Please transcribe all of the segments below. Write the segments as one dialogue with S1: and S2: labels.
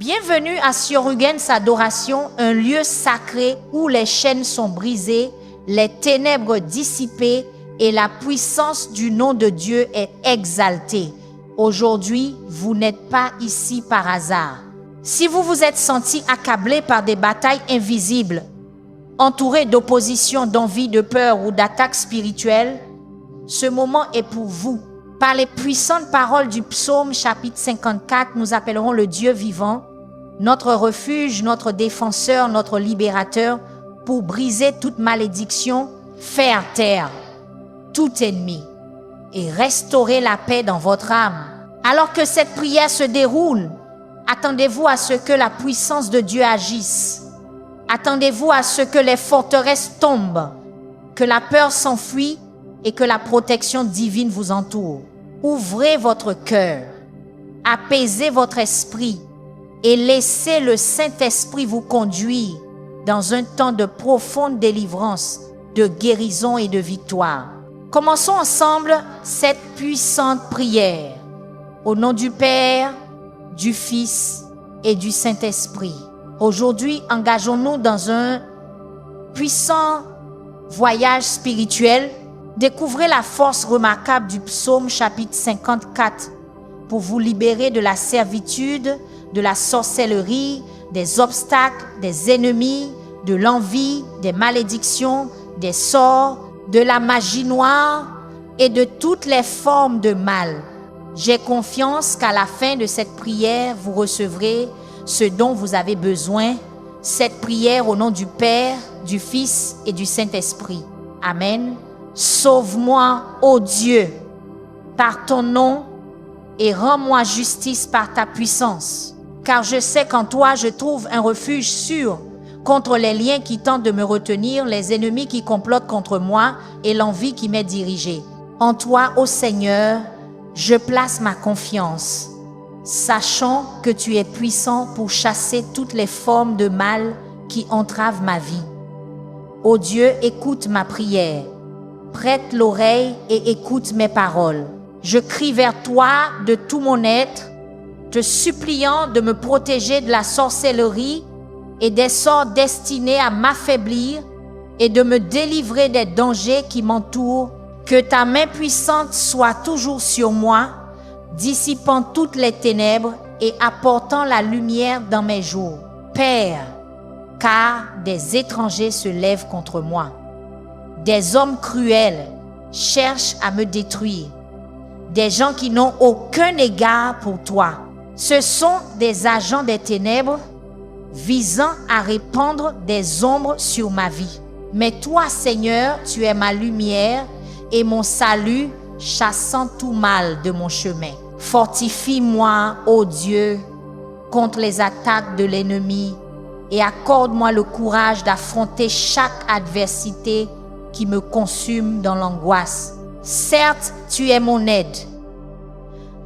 S1: Bienvenue à Siorugens Adoration, un lieu sacré où les chaînes sont brisées, les ténèbres dissipées et la puissance du nom de Dieu est exaltée. Aujourd'hui, vous n'êtes pas ici par hasard. Si vous vous êtes senti accablé par des batailles invisibles, entouré d'opposition, d'envie, de peur ou d'attaques spirituelles, ce moment est pour vous. Par les puissantes paroles du psaume chapitre 54, nous appellerons le Dieu vivant, notre refuge, notre défenseur, notre libérateur, pour briser toute malédiction, faire taire tout ennemi et restaurer la paix dans votre âme. Alors que cette prière se déroule, attendez-vous à ce que la puissance de Dieu agisse. Attendez-vous à ce que les forteresses tombent, que la peur s'enfuit et que la protection divine vous entoure. Ouvrez votre cœur, apaisez votre esprit et laissez le Saint-Esprit vous conduire dans un temps de profonde délivrance, de guérison et de victoire. Commençons ensemble cette puissante prière. Au nom du Père, du Fils et du Saint-Esprit. Aujourd'hui, engageons-nous dans un puissant voyage spirituel. Découvrez la force remarquable du psaume chapitre 54 pour vous libérer de la servitude, de la sorcellerie, des obstacles, des ennemis, de l'envie, des malédictions, des sorts, de la magie noire et de toutes les formes de mal. J'ai confiance qu'à la fin de cette prière, vous recevrez ce dont vous avez besoin, cette prière au nom du Père, du Fils et du Saint-Esprit. Amen. Sauve-moi, ô Dieu, par ton nom et rends-moi justice par ta puissance. Car je sais qu'en toi, je trouve un refuge sûr contre les liens qui tentent de me retenir, les ennemis qui complotent contre moi et l'envie qui m'est dirigée. En toi, ô Seigneur, je place ma confiance, sachant que tu es puissant pour chasser toutes les formes de mal qui entravent ma vie. Ô Dieu, écoute ma prière. Prête l'oreille et écoute mes paroles. Je crie vers toi de tout mon être, te suppliant de me protéger de la sorcellerie et des sorts destinés à m'affaiblir et de me délivrer des dangers qui m'entourent. Que ta main puissante soit toujours sur moi, dissipant toutes les ténèbres et apportant la lumière dans mes jours. Père, car des étrangers se lèvent contre moi. Des hommes cruels cherchent à me détruire. Des gens qui n'ont aucun égard pour toi. Ce sont des agents des ténèbres visant à répandre des ombres sur ma vie. Mais toi, Seigneur, tu es ma lumière et mon salut, chassant tout mal de mon chemin. Fortifie-moi, ô Dieu, contre les attaques de l'ennemi et accorde-moi le courage d'affronter chaque adversité qui me consume dans l'angoisse. Certes, tu es mon aide,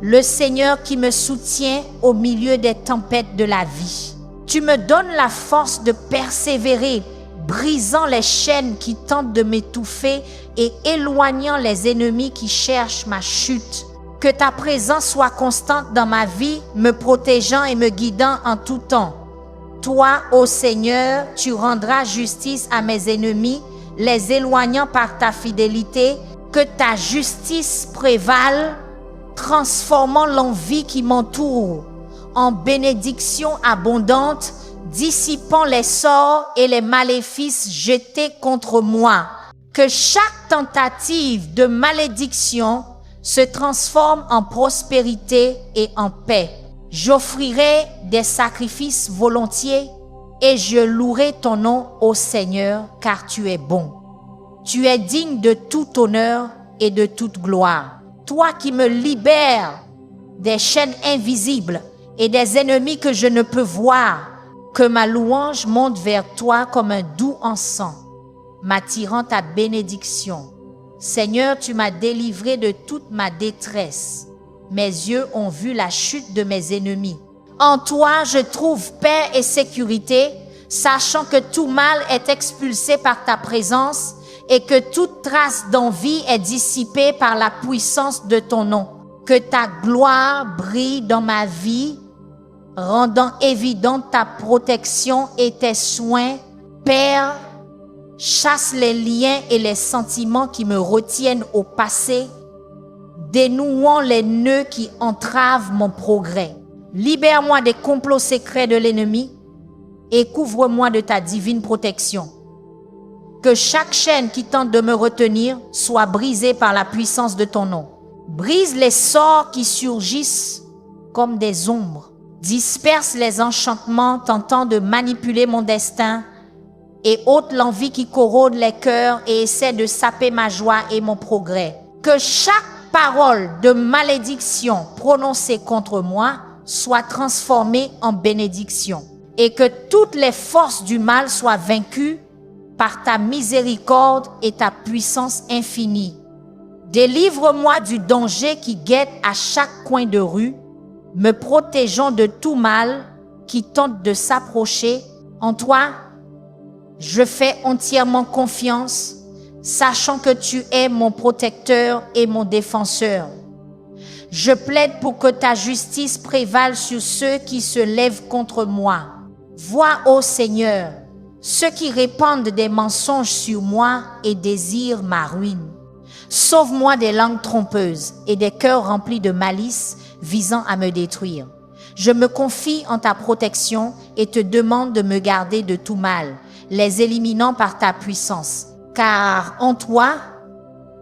S1: le Seigneur qui me soutient au milieu des tempêtes de la vie. Tu me donnes la force de persévérer, brisant les chaînes qui tentent de m'étouffer et éloignant les ennemis qui cherchent ma chute. Que ta présence soit constante dans ma vie, me protégeant et me guidant en tout temps. Toi, ô Seigneur, tu rendras justice à mes ennemis, les éloignant par ta fidélité. Que ta justice prévale, transformant l'envie qui m'entoure en bénédiction abondante, dissipant les sorts et les maléfices jetés contre moi. Que chaque tentative de malédiction se transforme en prospérité et en paix. J'offrirai des sacrifices volontiers et je louerai ton nom, ô Seigneur, car tu es bon. Tu es digne de tout honneur et de toute gloire. Toi qui me libères des chaînes invisibles et des ennemis que je ne peux voir, que ma louange monte vers toi comme un doux encens, m'attirant ta bénédiction. Seigneur, tu m'as délivré de toute ma détresse. Mes yeux ont vu la chute de mes ennemis. En toi, je trouve paix et sécurité, sachant que tout mal est expulsé par ta présence et que toute trace d'envie est dissipée par la puissance de ton nom. Que ta gloire brille dans ma vie rendant évidente ta protection et tes soins. Père, chasse les liens et les sentiments qui me retiennent au passé, dénouant les nœuds qui entravent mon progrès. Libère-moi des complots secrets de l'ennemi et couvre-moi de ta divine protection. Que chaque chaîne qui tente de me retenir soit brisée par la puissance de ton nom. Brise les sorts qui surgissent comme des ombres. Disperse les enchantements tentant de manipuler mon destin et ôte l'envie qui corrode les cœurs et essaie de saper ma joie et mon progrès. Que chaque parole de malédiction prononcée contre moi soit transformée en bénédiction et que toutes les forces du mal soient vaincues par ta miséricorde et ta puissance infinie. Délivre-moi du danger qui guette à chaque coin de rue, me protégeant de tout mal qui tente de s'approcher. En toi, je fais entièrement confiance, sachant que tu es mon protecteur et mon défenseur. Je plaide pour que ta justice prévale sur ceux qui se lèvent contre moi. Vois, ô Seigneur, ceux qui répandent des mensonges sur moi et désirent ma ruine. Sauve-moi des langues trompeuses et des cœurs remplis de malice visant à me détruire. Je me confie en ta protection et te demande de me garder de tout mal, les éliminant par ta puissance. Car en toi,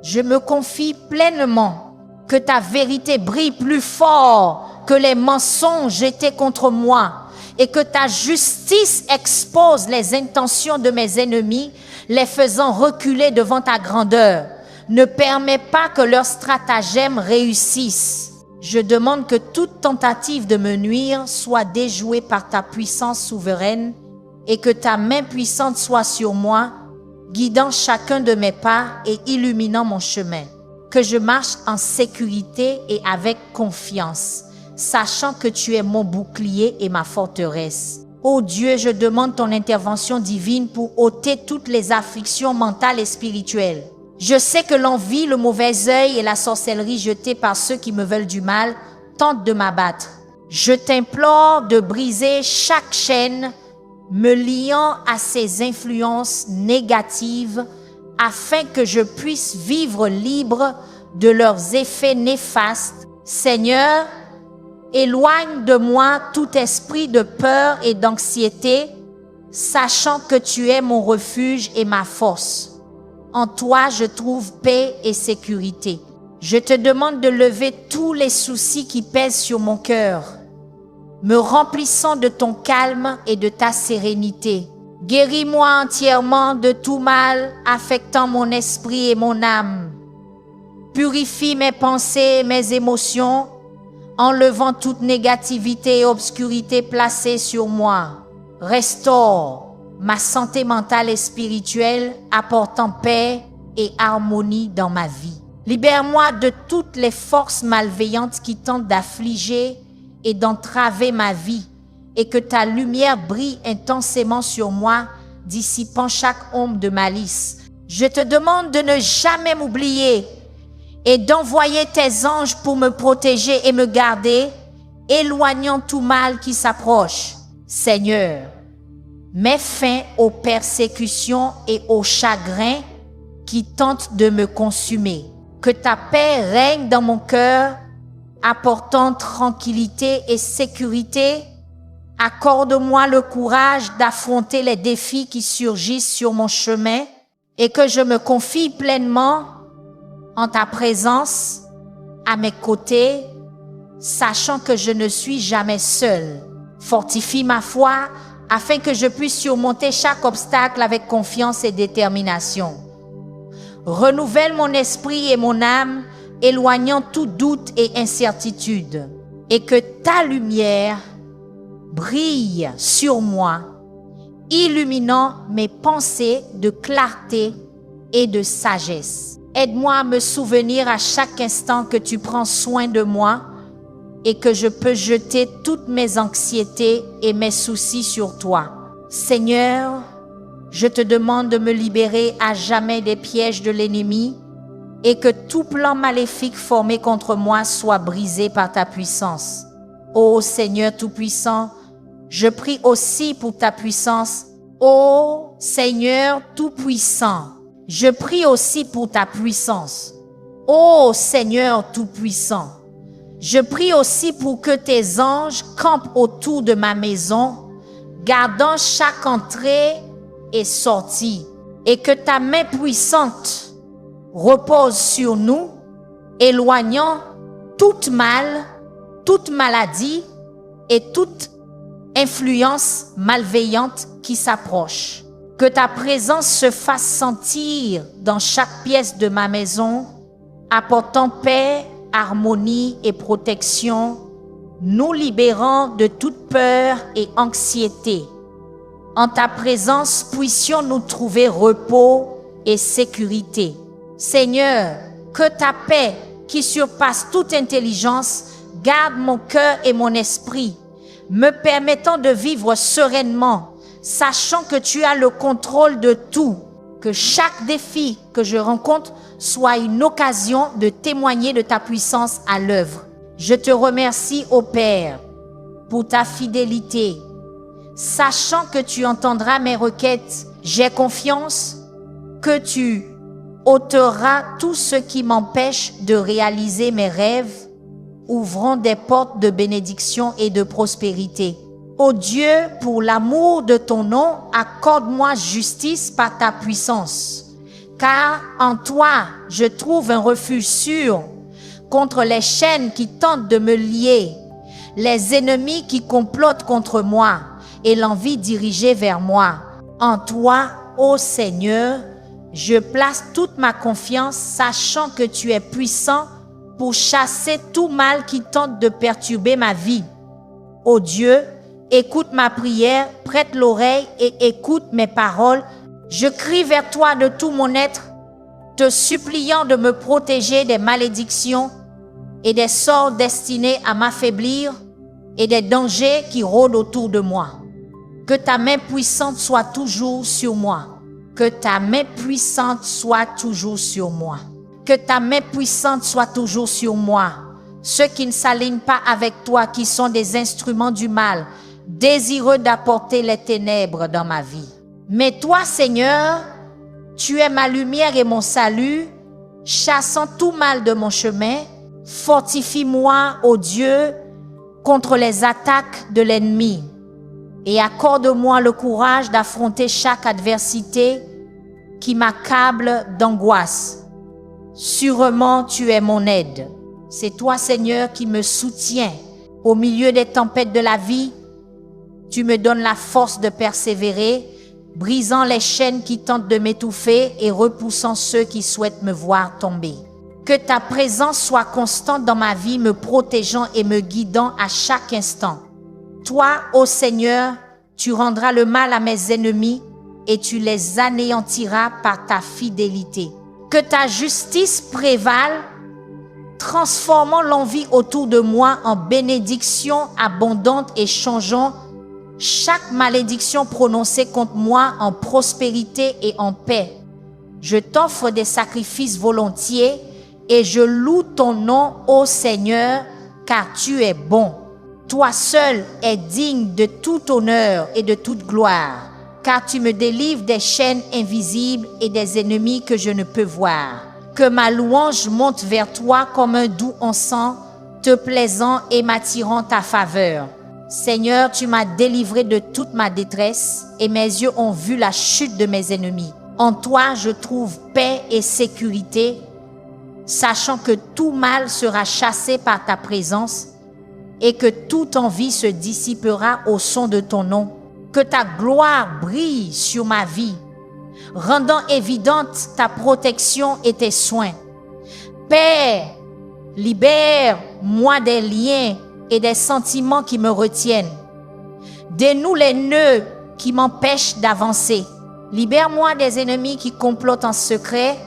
S1: je me confie pleinement. Que ta vérité brille plus fort que les mensonges jetés contre moi et que ta justice expose les intentions de mes ennemis, les faisant reculer devant ta grandeur. Ne permets pas que leurs stratagèmes réussissent. Je demande que toute tentative de me nuire soit déjouée par ta puissance souveraine et que ta main puissante soit sur moi, guidant chacun de mes pas et illuminant mon chemin. Que je marche en sécurité et avec confiance, sachant que tu es mon bouclier et ma forteresse. Ô Dieu, je demande ton intervention divine pour ôter toutes les afflictions mentales et spirituelles. Je sais que l'envie, le mauvais œil et la sorcellerie jetée par ceux qui me veulent du mal tentent de m'abattre. Je t'implore de briser chaque chaîne me liant à ces influences négatives afin que je puisse vivre libre de leurs effets néfastes. Seigneur, éloigne de moi tout esprit de peur et d'anxiété, sachant que tu es mon refuge et ma force. En toi, je trouve paix et sécurité. Je te demande de lever tous les soucis qui pèsent sur mon cœur, me remplissant de ton calme et de ta sérénité. Guéris-moi entièrement de tout mal affectant mon esprit et mon âme. Purifie mes pensées et mes émotions, enlevant toute négativité et obscurité placée sur moi. Restaure ma santé mentale et spirituelle, apportant paix et harmonie dans ma vie. Libère-moi de toutes les forces malveillantes qui tentent d'affliger et d'entraver ma vie, et que ta lumière brille intensément sur moi, dissipant chaque ombre de malice. Je te demande de ne jamais m'oublier et d'envoyer tes anges pour me protéger et me garder, éloignant tout mal qui s'approche. Seigneur, mets fin aux persécutions et aux chagrins qui tentent de me consumer. Que ta paix règne dans mon cœur, apportant tranquillité et sécurité. Accorde-moi le courage d'affronter les défis qui surgissent sur mon chemin et que je me confie pleinement en ta présence, à mes côtés, sachant que je ne suis jamais seul. Fortifie ma foi afin que je puisse surmonter chaque obstacle avec confiance et détermination. Renouvelle mon esprit et mon âme, éloignant tout doute et incertitude, et que ta lumière brille sur moi, illuminant mes pensées de clarté et de sagesse. Aide-moi à me souvenir à chaque instant que tu prends soin de moi et que je peux jeter toutes mes anxiétés et mes soucis sur toi. Seigneur, je te demande de me libérer à jamais des pièges de l'ennemi et que tout plan maléfique formé contre moi soit brisé par ta puissance. Ô Seigneur Tout-Puissant, je prie aussi pour ta puissance. Ô Seigneur Tout-Puissant, je prie aussi pour ta puissance. Ô Seigneur Tout-Puissant, je prie aussi pour que tes anges campent autour de ma maison, gardant chaque entrée et sortie, et que ta main puissante repose sur nous, éloignant toute mal, toute maladie et toute influence malveillante qui s'approche. Que ta présence se fasse sentir dans chaque pièce de ma maison, apportant paix, harmonie et protection, nous libérant de toute peur et anxiété. En ta présence, puissions-nous trouver repos et sécurité. Seigneur, que ta paix, qui surpasse toute intelligence, garde mon cœur et mon esprit, me permettant de vivre sereinement, sachant que tu as le contrôle de tout. Que chaque défi que je rencontre soit une occasion de témoigner de ta puissance à l'œuvre. Je te remercie, ô Père, pour ta fidélité. Sachant que tu entendras mes requêtes, j'ai confiance que tu ôteras tout ce qui m'empêche de réaliser mes rêves, ouvrant des portes de bénédiction et de prospérité. Ô Dieu, pour l'amour de ton nom, accorde-moi justice par ta puissance, car en toi, je trouve un refuge sûr contre les chaînes qui tentent de me lier, les ennemis qui complotent contre moi et l'envie dirigée vers moi. En toi, ô Seigneur, je place toute ma confiance, sachant que tu es puissant pour chasser tout mal qui tente de perturber ma vie. Ô Dieu, écoute ma prière, prête l'oreille et écoute mes paroles. Je crie vers toi de tout mon être, te suppliant de me protéger des malédictions et des sorts destinés à m'affaiblir et des dangers qui rôdent autour de moi. Que ta main puissante soit toujours sur moi. Que ta main puissante soit toujours sur moi. Que ta main puissante soit toujours sur moi. Ceux qui ne s'alignent pas avec toi, qui sont des instruments du mal, désireux d'apporter les ténèbres dans ma vie. Mais toi, Seigneur, tu es ma lumière et mon salut, chassant tout mal de mon chemin. Fortifie-moi, ô Dieu, contre les attaques de l'ennemi et accorde-moi le courage d'affronter chaque adversité qui m'accable d'angoisse. Sûrement, tu es mon aide. C'est toi, Seigneur, qui me soutiens au milieu des tempêtes de la vie. Tu me donnes la force de persévérer, brisant les chaînes qui tentent de m'étouffer et repoussant ceux qui souhaitent me voir tomber. Que ta présence soit constante dans ma vie, me protégeant et me guidant à chaque instant. Toi, ô Seigneur, tu rendras le mal à mes ennemis et tu les anéantiras par ta fidélité. Que ta justice prévale, transformant l'envie autour de moi en bénédiction abondante et changeant chaque malédiction prononcée contre moi en prospérité et en paix. Je t'offre des sacrifices volontiers et je loue ton nom, ô Seigneur, car tu es bon. Toi seul es digne de tout honneur et de toute gloire, car tu me délivres des chaînes invisibles et des ennemis que je ne peux voir. Que ma louange monte vers toi comme un doux encens, te plaisant et m'attirant ta faveur. Seigneur, tu m'as délivré de toute ma détresse et mes yeux ont vu la chute de mes ennemis. En toi, je trouve paix et sécurité, sachant que tout mal sera chassé par ta présence et que toute envie se dissipera au son de ton nom. Que ta gloire brille sur ma vie, rendant évidente ta protection et tes soins. Père, libère-moi des liens et des sentiments qui me retiennent. Dénoue les nœuds qui m'empêchent d'avancer. Libère-moi des ennemis qui complotent en secret,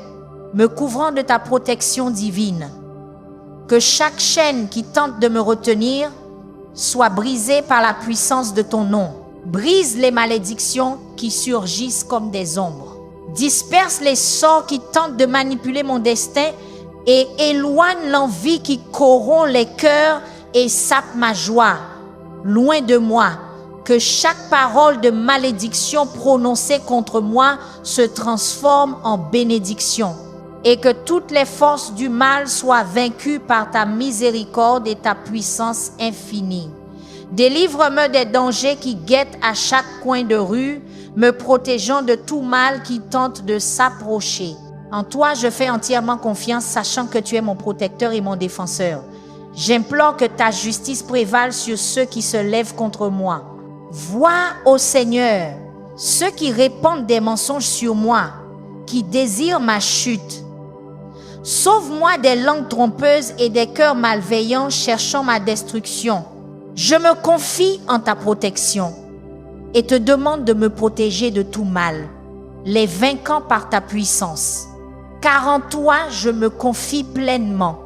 S1: me couvrant de ta protection divine. Que chaque chaîne qui tente de me retenir soit brisée par la puissance de ton nom. Brise les malédictions qui surgissent comme des ombres. Disperse les sorts qui tentent de manipuler mon destin et éloigne l'envie qui corrompt les cœurs et sape ma joie. Loin de moi, que chaque parole de malédiction prononcée contre moi se transforme en bénédiction et que toutes les forces du mal soient vaincues par ta miséricorde et ta puissance infinie. Délivre-me des dangers qui guettent à chaque coin de rue, me protégeant de tout mal qui tente de s'approcher. En toi, je fais entièrement confiance, sachant que tu es mon protecteur et mon défenseur. J'implore que ta justice prévale sur ceux qui se lèvent contre moi. Vois, ô Seigneur, ceux qui répandent des mensonges sur moi, qui désirent ma chute. Sauve-moi des langues trompeuses et des cœurs malveillants cherchant ma destruction. Je me confie en ta protection et te demande de me protéger de tout mal, les vainquant par ta puissance. Car en toi, je me confie pleinement.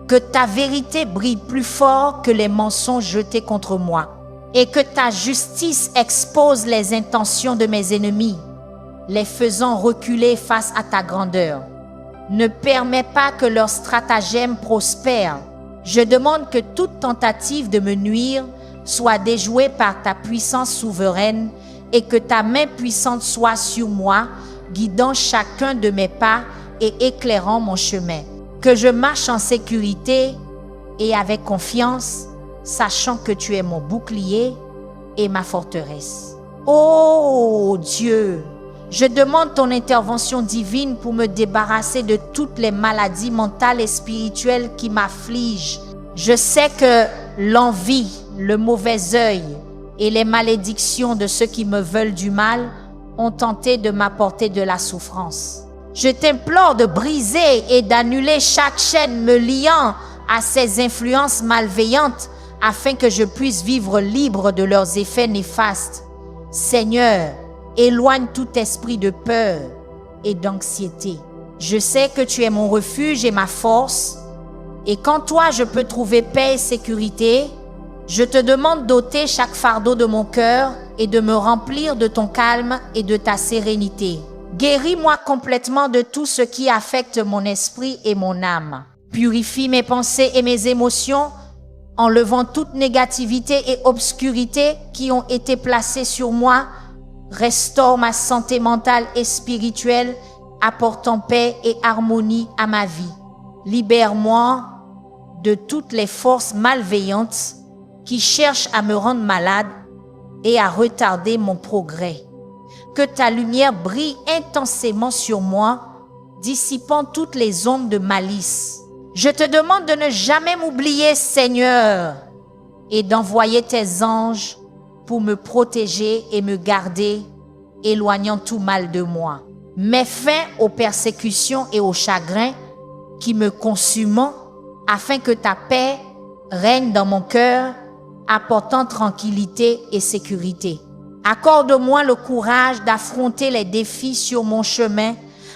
S1: Que ta vérité brille plus fort que les mensonges jetés contre moi et que ta justice expose les intentions de mes ennemis, les faisant reculer face à ta grandeur. Ne permets pas que leurs stratagèmes prospèrent. Je demande que toute tentative de me nuire soit déjouée par ta puissance souveraine et que ta main puissante soit sur moi, guidant chacun de mes pas et éclairant mon chemin. Que je marche en sécurité et avec confiance, sachant que tu es mon bouclier et ma forteresse. Oh Dieu, je demande ton intervention divine pour me débarrasser de toutes les maladies mentales et spirituelles qui m'affligent. Je sais que l'envie, le mauvais œil et les malédictions de ceux qui me veulent du mal ont tenté de m'apporter de la souffrance. Je t'implore de briser et d'annuler chaque chaîne me liant à ces influences malveillantes afin que je puisse vivre libre de leurs effets néfastes. Seigneur, éloigne tout esprit de peur et d'anxiété. Je sais que tu es mon refuge et ma force, et qu'en toi je peux trouver paix et sécurité. Je te demande d'ôter chaque fardeau de mon cœur et de me remplir de ton calme et de ta sérénité. Guéris-moi complètement de tout ce qui affecte mon esprit et mon âme. Purifie mes pensées et mes émotions, enlevant toute négativité et obscurité qui ont été placées sur moi. Restaure ma santé mentale et spirituelle, apportant paix et harmonie à ma vie. Libère-moi de toutes les forces malveillantes qui cherchent à me rendre malade et à retarder mon progrès. Que ta lumière brille intensément sur moi, dissipant toutes les ombres de malice. Je te demande de ne jamais m'oublier, Seigneur, et d'envoyer tes anges pour me protéger et me garder, éloignant tout mal de moi. Mets fin aux persécutions et aux chagrins qui me consument, afin que ta paix règne dans mon cœur, apportant tranquillité et sécurité. Accorde-moi le courage d'affronter les défis sur mon chemin,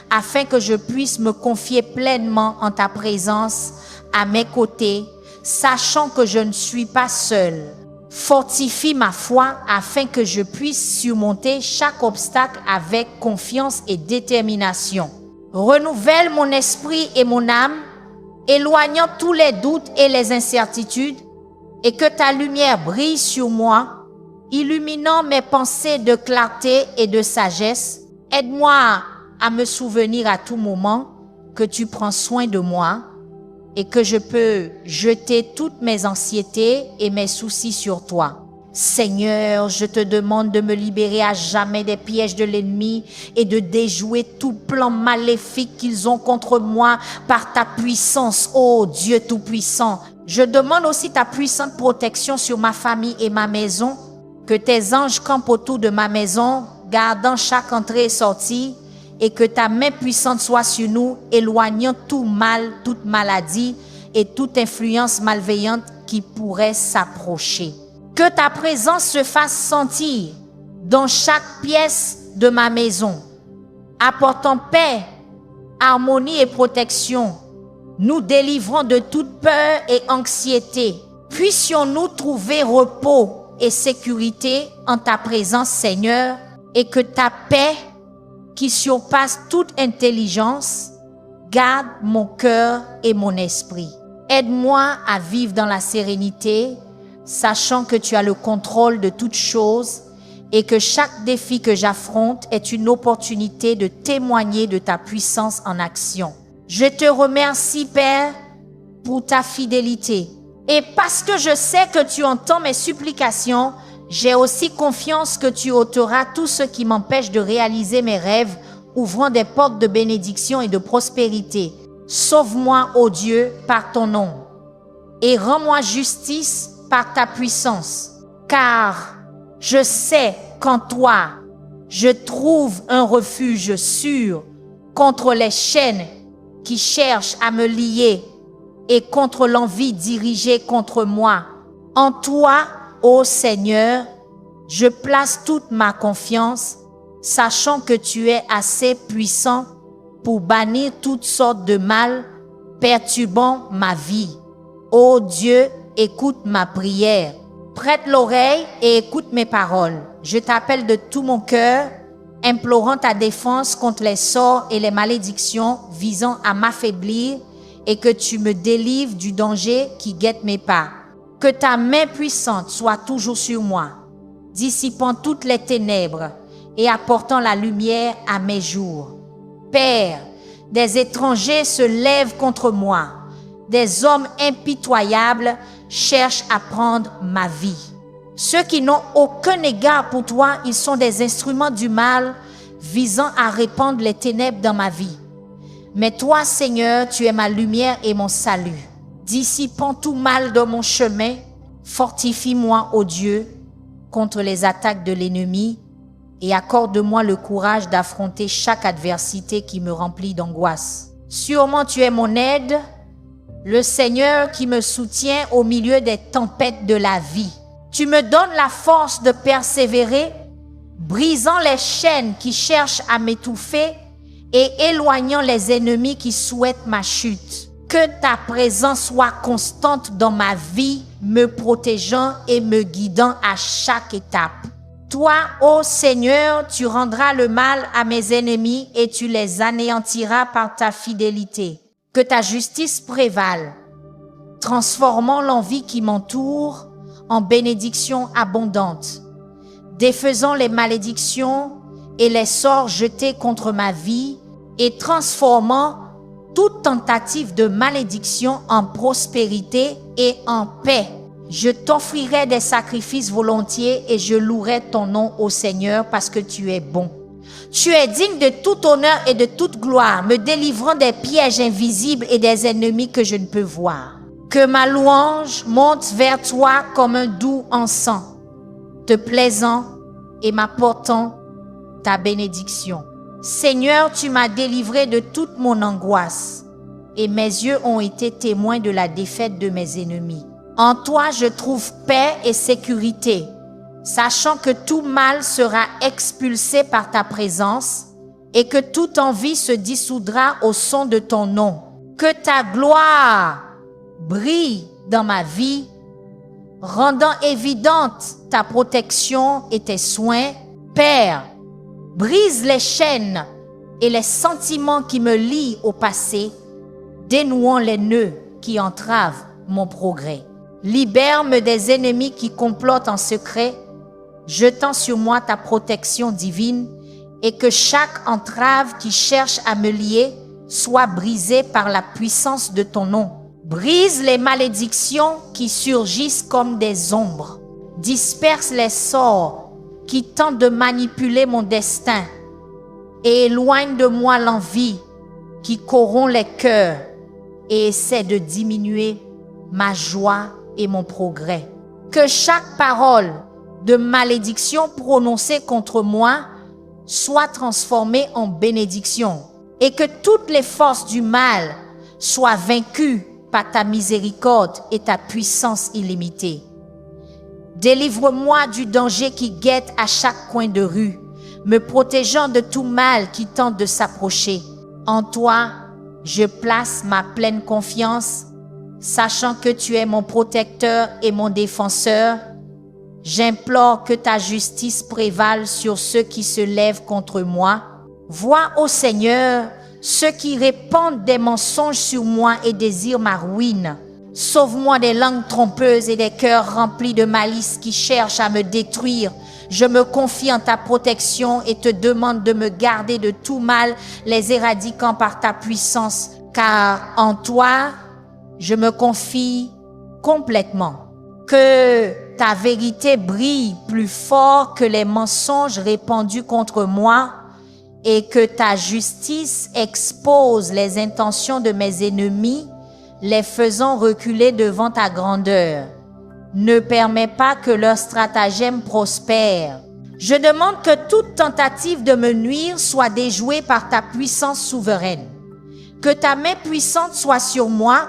S1: afin que je puisse me confier pleinement en ta présence, à mes côtés, sachant que je ne suis pas seul. Fortifie ma foi afin que je puisse surmonter chaque obstacle avec confiance et détermination. Renouvelle mon esprit et mon âme, éloignant tous les doutes et les incertitudes, et que ta lumière brille sur moi, illuminant mes pensées de clarté et de sagesse. Aide-moi à me souvenir à tout moment que tu prends soin de moi et que je peux jeter toutes mes anxiétés et mes soucis sur toi. Seigneur, je te demande de me libérer à jamais des pièges de l'ennemi et de déjouer tout plan maléfique qu'ils ont contre moi par ta puissance, ô Dieu Tout-Puissant. Je demande aussi ta puissante protection sur ma famille et ma maison, que tes anges campent autour de ma maison, gardant chaque entrée et sortie, et que ta main puissante soit sur nous, éloignant tout mal, toute maladie et toute influence malveillante qui pourrait s'approcher. Que ta présence se fasse sentir dans chaque pièce de ma maison, apportant paix, harmonie et protection, nous délivrant de toute peur et anxiété. Puissions-nous trouver repos et sécurité en ta présence, Seigneur, et que ta paix, qui surpasse toute intelligence, garde mon cœur et mon esprit. Aide-moi à vivre dans la sérénité, sachant que tu as le contrôle de toutes choses et que chaque défi que j'affronte est une opportunité de témoigner de ta puissance en action. Je te remercie, Père, pour ta fidélité. Et parce que je sais que tu entends mes supplications, j'ai aussi confiance que tu ôteras tout ce qui m'empêche de réaliser mes rêves, ouvrant des portes de bénédiction et de prospérité. Sauve-moi, ô Dieu, par ton nom, et rends-moi justice par ta puissance, car je sais qu'en toi, je trouve un refuge sûr contre les chaînes qui cherchent à me lier et contre l'envie dirigée contre moi. En toi, ô Seigneur, je place toute ma confiance, sachant que tu es assez puissant pour bannir toutes sortes de mal perturbant ma vie. Ô Dieu, écoute ma prière. Prête l'oreille et écoute mes paroles. Je t'appelle de tout mon cœur, implorant ta défense contre les sorts et les malédictions visant à m'affaiblir et que tu me délivres du danger qui guette mes pas. Que ta main puissante soit toujours sur moi, dissipant toutes les ténèbres et apportant la lumière à mes jours. Père, des étrangers se lèvent contre moi. Des hommes impitoyables cherchent à prendre ma vie. Ceux qui n'ont aucun égard pour toi, ils sont des instruments du mal visant à répandre les ténèbres dans ma vie. Mais toi, Seigneur, tu es ma lumière et mon salut. Dissipant tout mal de mon chemin, fortifie-moi, ô Dieu, contre les attaques de l'ennemi et accorde-moi le courage d'affronter chaque adversité qui me remplit d'angoisse. Sûrement tu es mon aide, le Seigneur qui me soutient au milieu des tempêtes de la vie. Tu me donnes la force de persévérer, brisant les chaînes qui cherchent à m'étouffer et éloignant les ennemis qui souhaitent ma chute. Que ta présence soit constante dans ma vie, me protégeant et me guidant à chaque étape. Toi, ô Seigneur, tu rendras le mal à mes ennemis et tu les anéantiras par ta fidélité. Que ta justice prévale, transformant l'envie qui m'entoure en bénédictions abondantes, défaisant les malédictions et les sorts jetés contre ma vie et transformant toute tentative de malédiction en prospérité et en paix. Je t'offrirai des sacrifices volontiers et je louerai ton nom au Seigneur parce que tu es bon. Tu es digne de tout honneur et de toute gloire, me délivrant des pièges invisibles et des ennemis que je ne peux voir. Que ma louange monte vers toi comme un doux encens, te plaisant et m'apportant ta bénédiction. Seigneur, tu m'as délivré de toute mon angoisse et mes yeux ont été témoins de la défaite de mes ennemis. En toi, je trouve paix et sécurité, sachant que tout mal sera expulsé par ta présence et que toute envie se dissoudra au son de ton nom. Que ta gloire brille dans ma vie, rendant évidente ta protection et tes soins. Père, brise les chaînes et les sentiments qui me lient au passé, dénouant les nœuds qui entravent mon progrès. Libère-me des ennemis qui complotent en secret, jetant sur moi ta protection divine, et que chaque entrave qui cherche à me lier soit brisée par la puissance de ton nom. Brise les malédictions qui surgissent comme des ombres. Disperse les sorts qui tentent de manipuler mon destin et éloigne de moi l'envie qui corrompt les cœurs et essaie de diminuer ma joie et mon progrès. Que chaque parole de malédiction prononcée contre moi soit transformée en bénédiction et que toutes les forces du mal soient vaincues par ta miséricorde et ta puissance illimitée. Délivre-moi du danger qui guette à chaque coin de rue, me protégeant de tout mal qui tente de s'approcher. En toi, je place ma pleine confiance, sachant que tu es mon protecteur et mon défenseur. J'implore que ta justice prévale sur ceux qui se lèvent contre moi. Vois, ô Seigneur, ceux qui répandent des mensonges sur moi et désirent ma ruine. Sauve-moi des langues trompeuses et des cœurs remplis de malice qui cherchent à me détruire. Je me confie en ta protection et te demande de me garder de tout mal, les éradiquant par ta puissance, car en toi, je me confie complètement. Que ta vérité brille plus fort que les mensonges répandus contre moi et que ta justice expose les intentions de mes ennemis, les faisant reculer devant ta grandeur. Ne permets pas que leur stratagème prospère. Je demande que toute tentative de me nuire soit déjouée par ta puissance souveraine. Que ta main puissante soit sur moi,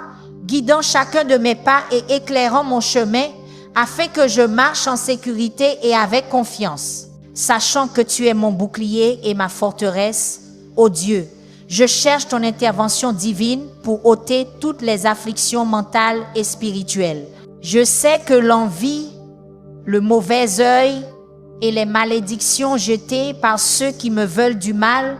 S1: guidant chacun de mes pas et éclairant mon chemin, afin que je marche en sécurité et avec confiance. Sachant que tu es mon bouclier et ma forteresse, ô Dieu, je cherche ton intervention divine pour ôter toutes les afflictions mentales et spirituelles. Je sais que l'envie, le mauvais œil et les malédictions jetées par ceux qui me veulent du mal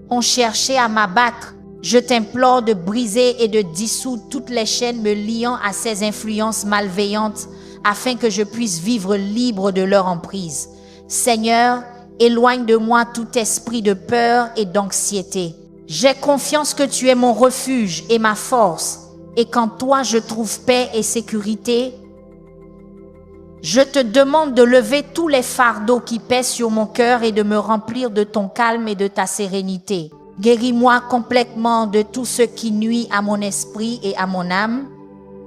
S1: ont cherché à m'abattre. Je t'implore de briser et de dissoudre toutes les chaînes me liant à ces influences malveillantes afin que je puisse vivre libre de leur emprise. Seigneur, éloigne de moi tout esprit de peur et d'anxiété. J'ai confiance que tu es mon refuge et ma force, et qu'en toi je trouve paix et sécurité. Je te demande de lever tous les fardeaux qui pèsent sur mon cœur et de me remplir de ton calme et de ta sérénité. Guéris-moi complètement de tout ce qui nuit à mon esprit et à mon âme.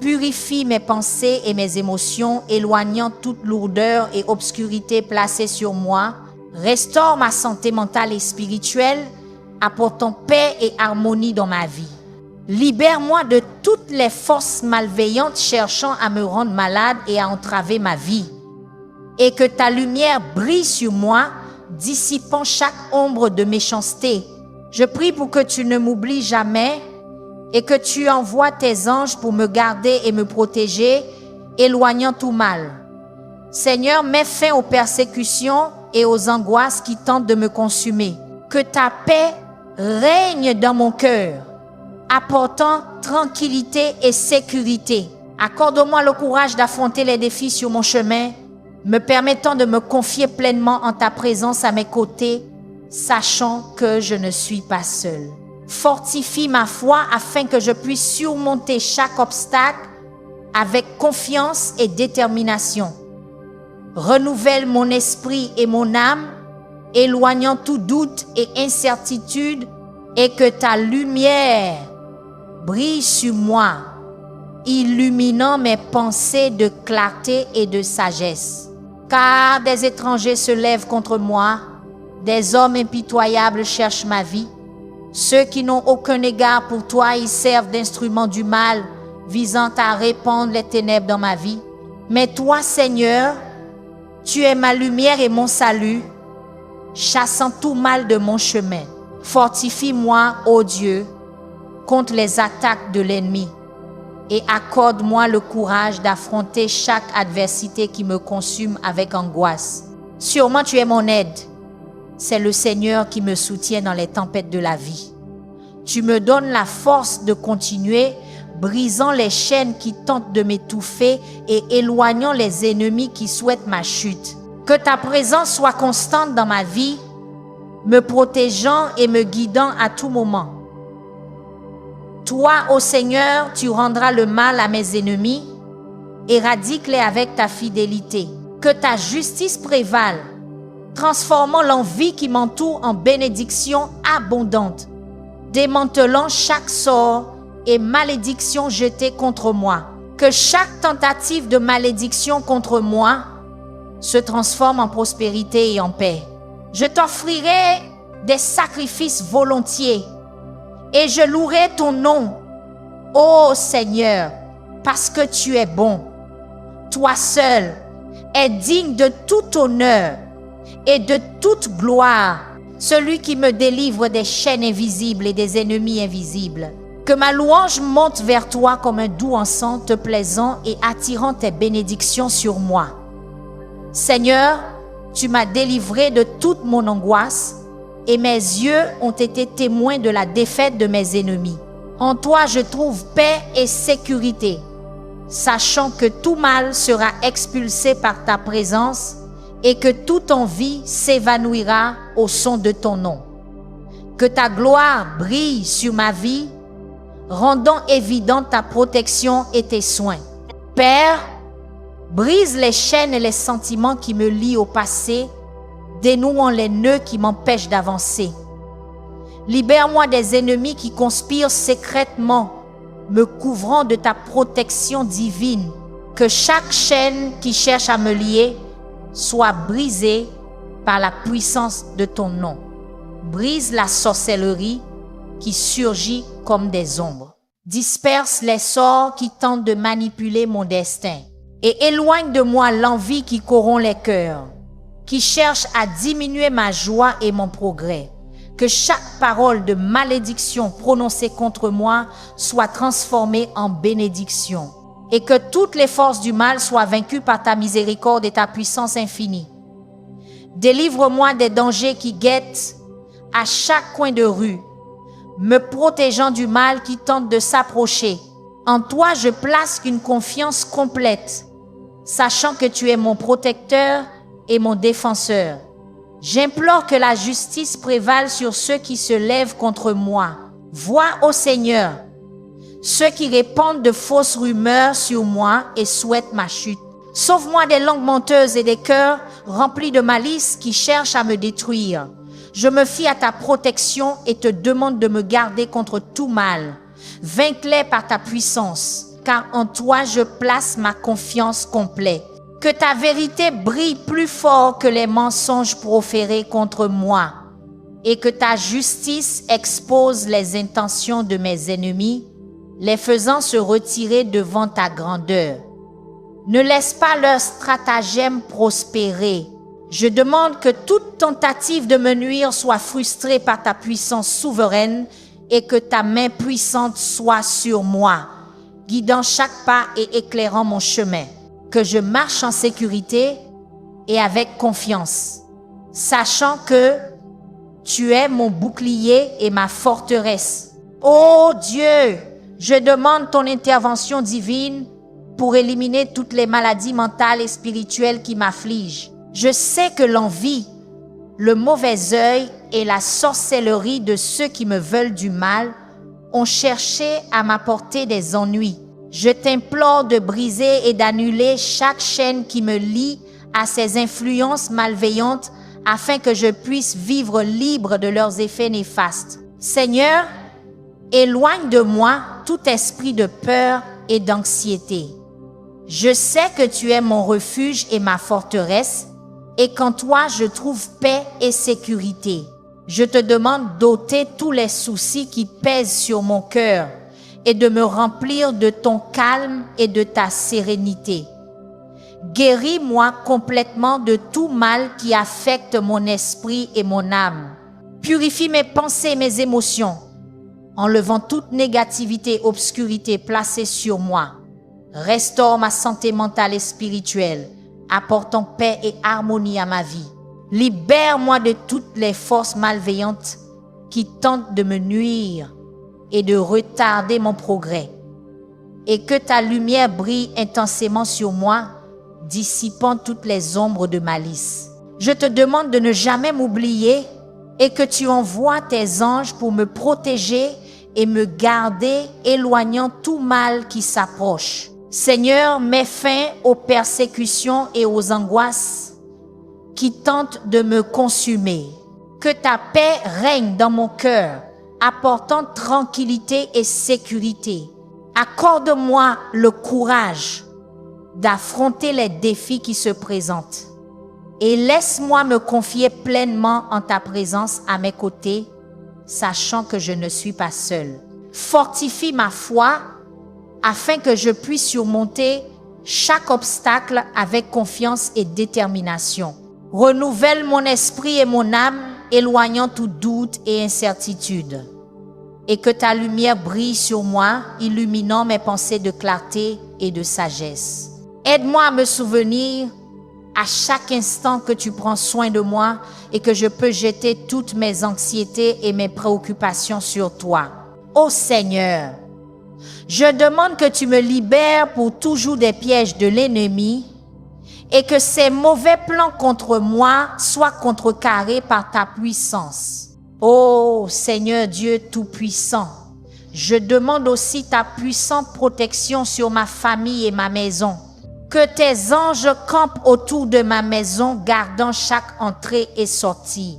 S1: Purifie mes pensées et mes émotions, éloignant toute lourdeur et obscurité placée sur moi. Restaure ma santé mentale et spirituelle, apportant paix et harmonie dans ma vie. Libère-moi de toutes les forces malveillantes cherchant à me rendre malade et à entraver ma vie. Et que ta lumière brille sur moi, dissipant chaque ombre de méchanceté. Je prie pour que tu ne m'oublies jamais et que tu envoies tes anges pour me garder et me protéger, éloignant tout mal. Seigneur, mets fin aux persécutions et aux angoisses qui tentent de me consumer. Que ta paix règne dans mon cœur, apportant tranquillité et sécurité. Accorde-moi le courage d'affronter les défis sur mon chemin, me permettant de me confier pleinement en ta présence à mes côtés, sachant que je ne suis pas seul. Fortifie ma foi afin que je puisse surmonter chaque obstacle avec confiance et détermination. Renouvelle mon esprit et mon âme, éloignant tout doute et incertitude, et que ta lumière brille sur moi, illuminant mes pensées de clarté et de sagesse. Car des étrangers se lèvent contre moi, des hommes impitoyables cherchent ma vie. Ceux qui n'ont aucun égard pour toi, ils servent d'instruments du mal, visant à répandre les ténèbres dans ma vie. Mais toi, Seigneur, tu es ma lumière et mon salut, chassant tout mal de mon chemin. Fortifie-moi, ô Dieu, contre les attaques de l'ennemi et accorde-moi le courage d'affronter chaque adversité qui me consume avec angoisse. Sûrement tu es mon aide. C'est le Seigneur qui me soutient dans les tempêtes de la vie. Tu me donnes la force de continuer, brisant les chaînes qui tentent de m'étouffer et éloignant les ennemis qui souhaitent ma chute. Que ta présence soit constante dans ma vie, me protégeant et me guidant à tout moment. Toi, ô Seigneur, tu rendras le mal à mes ennemis, éradique-les avec ta fidélité. Que ta justice prévale, transformant l'envie qui m'entoure en bénédiction abondante, démantelant chaque sort et malédiction jetée contre moi. Que chaque tentative de malédiction contre moi se transforme en prospérité et en paix. Je t'offrirai des sacrifices volontiers et je louerai ton nom, ô Seigneur, parce que tu es bon. Toi seul es digne de tout honneur et de toute gloire, celui qui me délivre des chaînes invisibles et des ennemis invisibles. Que ma louange monte vers toi comme un doux encens te plaisant et attirant tes bénédictions sur moi. Seigneur, tu m'as délivré de toute mon angoisse et mes yeux ont été témoins de la défaite de mes ennemis. En toi, je trouve paix et sécurité. sachant que tout mal sera expulsé par ta présence et que toute envie s'évanouira au son de ton nom. Que ta gloire brille sur ma vie, rendant évidente ta protection et tes soins. Père, brise les chaînes et les sentiments qui me lient au passé, dénouant les nœuds qui m'empêchent d'avancer. Libère-moi des ennemis qui conspirent secrètement, me couvrant de ta protection divine. Que chaque chaîne qui cherche à me lier soit brisée par la puissance de ton nom. Brise la sorcellerie qui surgit comme des ombres. Disperse les sorts qui tentent de manipuler mon destin. Et éloigne de moi l'envie qui corrompt les cœurs, qui cherche à diminuer ma joie et mon progrès. Que chaque parole de malédiction prononcée contre moi soit transformée en bénédiction. Et que toutes les forces du mal soient vaincues par ta miséricorde et ta puissance infinie. Délivre-moi des dangers qui guettent à chaque coin de rue, me protégeant du mal qui tente de s'approcher. En toi, je place une confiance complète, sachant que tu es mon protecteur et mon défenseur. J'implore que la justice prévale sur ceux qui se lèvent contre moi. Vois, ô Seigneur, ceux qui répandent de fausses rumeurs sur moi et souhaitent ma chute. Sauve-moi des langues menteuses et des cœurs remplis de malice qui cherchent à me détruire. Je me fie à ta protection et te demande de me garder contre tout mal. Vainc-les par ta puissance, car en toi je place ma confiance complète. Que ta vérité brille plus fort que les mensonges proférés contre moi, et que ta justice expose les intentions de mes ennemis, les faisant se retirer devant ta grandeur. Ne laisse pas leur stratagème prospérer. Je demande que toute tentative de me nuire soit frustrée par ta puissance souveraine et que ta main puissante soit sur moi, guidant chaque pas et éclairant mon chemin. Que je marche en sécurité et avec confiance, sachant que tu es mon bouclier et ma forteresse. Ô Dieu, je demande ton intervention divine pour éliminer toutes les maladies mentales et spirituelles qui m'affligent. Je sais que l'envie, le mauvais œil et la sorcellerie de ceux qui me veulent du mal ont cherché à m'apporter des ennuis. Je t'implore de briser et d'annuler chaque chaîne qui me lie à ces influences malveillantes afin que je puisse vivre libre de leurs effets néfastes. Seigneur, éloigne de moi tout esprit de peur et d'anxiété. Je sais que tu es mon refuge et ma forteresse et qu'en toi je trouve paix et sécurité. Je te demande d'ôter tous les soucis qui pèsent sur mon cœur et de me remplir de ton calme et de ta sérénité. Guéris-moi complètement de tout mal qui affecte mon esprit et mon âme. Purifie mes pensées et mes émotions, enlevant toute négativité, obscurité placée sur moi. Restaure ma santé mentale et spirituelle, apportant paix et harmonie à ma vie. Libère-moi de toutes les forces malveillantes qui tentent de me nuire et de retarder mon progrès. Et que ta lumière brille intensément sur moi, dissipant toutes les ombres de malice. Je te demande de ne jamais m'oublier et que tu envoies tes anges pour me protéger et me garder, éloignant tout mal qui s'approche. Seigneur, mets fin aux persécutions et aux angoisses qui tentent de me consumer. Que ta paix règne dans mon cœur, apportant tranquillité et sécurité. Accorde-moi le courage d'affronter les défis qui se présentent et laisse-moi me confier pleinement en ta présence à mes côtés, sachant que je ne suis pas seul. Fortifie ma foi afin que je puisse surmonter chaque obstacle avec confiance et détermination. Renouvelle mon esprit et mon âme, éloignant tout doute et incertitude. Et que ta lumière brille sur moi, illuminant mes pensées de clarté et de sagesse. Aide-moi à me souvenir à chaque instant que tu prends soin de moi et que je peux jeter toutes mes anxiétés et mes préoccupations sur toi. Ô Seigneur, Je demande que tu me libères pour toujours des pièges de l'ennemi et que ces mauvais plans contre moi soient contrecarrés par ta puissance. Ô Seigneur Dieu Tout-Puissant, je demande aussi ta puissante protection sur ma famille et ma maison. Que tes anges campent autour de ma maison, gardant chaque entrée et sortie.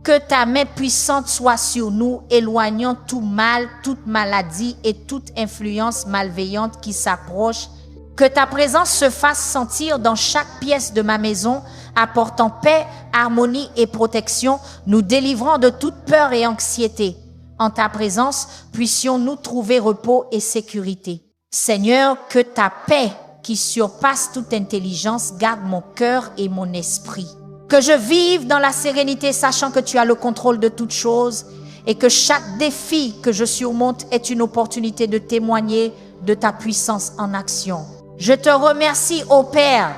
S1: Que ta main puissante soit sur nous, éloignant tout mal, toute maladie et toute influence malveillante qui s'approche. Que ta présence se fasse sentir dans chaque pièce de ma maison, apportant paix, harmonie et protection, nous délivrant de toute peur et anxiété. En ta présence, puissions-nous trouver repos et sécurité. Seigneur, que ta paix, qui surpasse toute intelligence, garde mon cœur et mon esprit. Que je vive dans la sérénité, sachant que tu as le contrôle de toutes choses et que chaque défi que je surmonte est une opportunité de témoigner de ta puissance en action. Je te remercie, ô Père,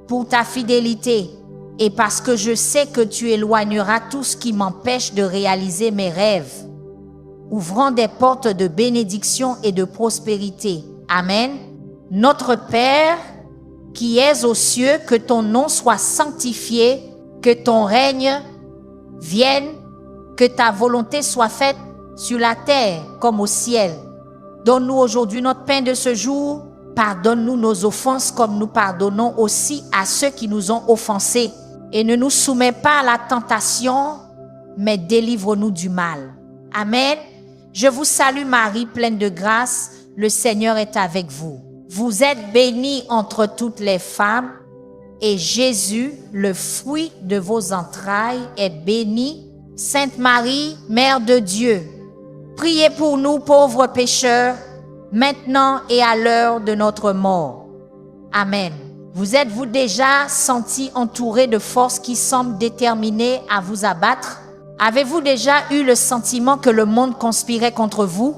S1: pour ta fidélité et parce que je sais que tu éloigneras tout ce qui m'empêche de réaliser mes rêves, ouvrant des portes de bénédiction et de prospérité. Amen. Notre Père, qui es aux cieux, que ton nom soit sanctifié, que ton règne vienne, que ta volonté soit faite sur la terre comme au ciel. Donne-nous aujourd'hui notre pain de ce jour. Pardonne-nous nos offenses comme nous pardonnons aussi à ceux qui nous ont offensés. Et ne nous soumets pas à la tentation, mais délivre-nous du mal. Amen. Je vous salue Marie, pleine de grâce. Le Seigneur est avec vous. Vous êtes bénie entre toutes les femmes, et Jésus, le fruit de vos entrailles, est béni. Sainte Marie, Mère de Dieu, priez pour nous pauvres pécheurs, maintenant et à l'heure de notre mort. Amen. Vous êtes-vous déjà senti entouré de forces qui semblent déterminées à vous abattre? Avez-vous déjà eu le sentiment que le monde conspirait contre vous?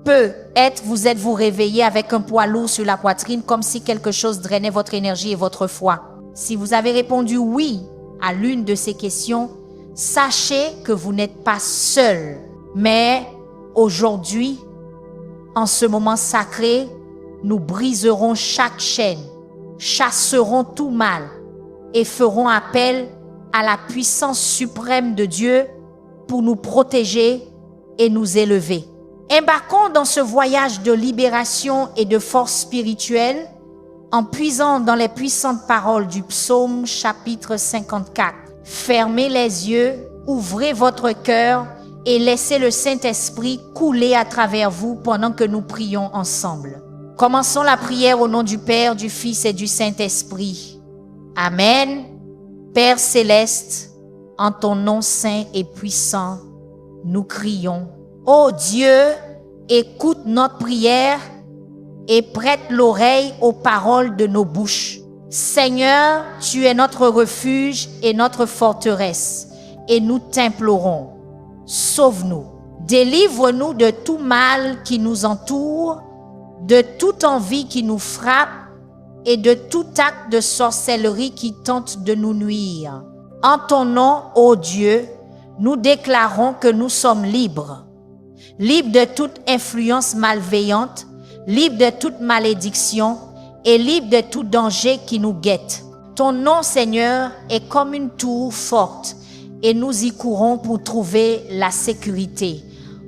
S1: Peut-être vous êtes-vous réveillé avec un poids lourd sur la poitrine comme si quelque chose drainait votre énergie et votre foi. Si vous avez répondu oui à l'une de ces questions, sachez que vous n'êtes pas seul. Mais aujourd'hui, en ce moment sacré, nous briserons chaque chaîne, chasserons tout mal et ferons appel à la puissance suprême de Dieu pour nous protéger et nous élever. Embarquons dans ce voyage de libération et de force spirituelle en puisant dans les puissantes paroles du psaume chapitre 54. Fermez les yeux, ouvrez votre cœur et laissez le Saint-Esprit couler à travers vous pendant que nous prions ensemble. Commençons la prière au nom du Père, du Fils et du Saint-Esprit. Amen. Père céleste, en ton nom saint et puissant, nous crions. Ô Dieu, écoute notre prière et prête l'oreille aux paroles de nos bouches. Seigneur, tu es notre refuge et notre forteresse, et nous t'implorons. Sauve-nous, délivre-nous de tout mal qui nous entoure, de toute envie qui nous frappe et de tout acte de sorcellerie qui tente de nous nuire. En ton nom, ô Dieu, nous déclarons que nous sommes libres. Libres de toute influence malveillante, libres de toute malédiction et libres de tout danger qui nous guette. Ton nom, Seigneur, est comme une tour forte et nous y courons pour trouver la sécurité.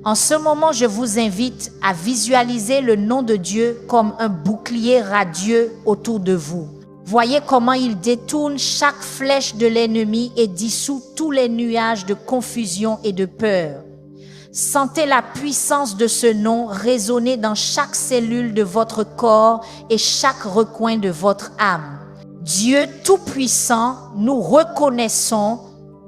S1: En ce moment, je vous invite à visualiser le nom de Dieu comme un bouclier radieux autour de vous. Voyez comment il détourne chaque flèche de l'ennemi et dissout tous les nuages de confusion et de peur. Sentez la puissance de ce nom résonner dans chaque cellule de votre corps et chaque recoin de votre âme. Dieu Tout-Puissant, nous reconnaissons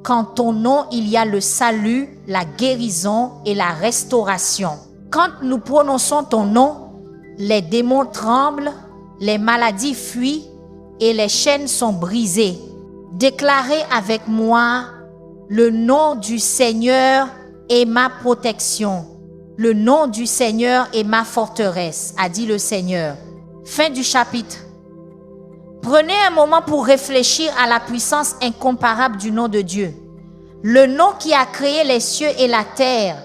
S1: qu'en ton nom, il y a le salut, la guérison et la restauration. Quand nous prononçons ton nom, les démons tremblent, les maladies fuient et les chaînes sont brisées. Déclarez avec moi, le nom du Seigneur est ma protection. Le nom du Seigneur est ma forteresse, a dit le Seigneur. Fin du chapitre. Prenez un moment pour réfléchir à la puissance incomparable du nom de Dieu. Le nom qui a créé les cieux et la terre,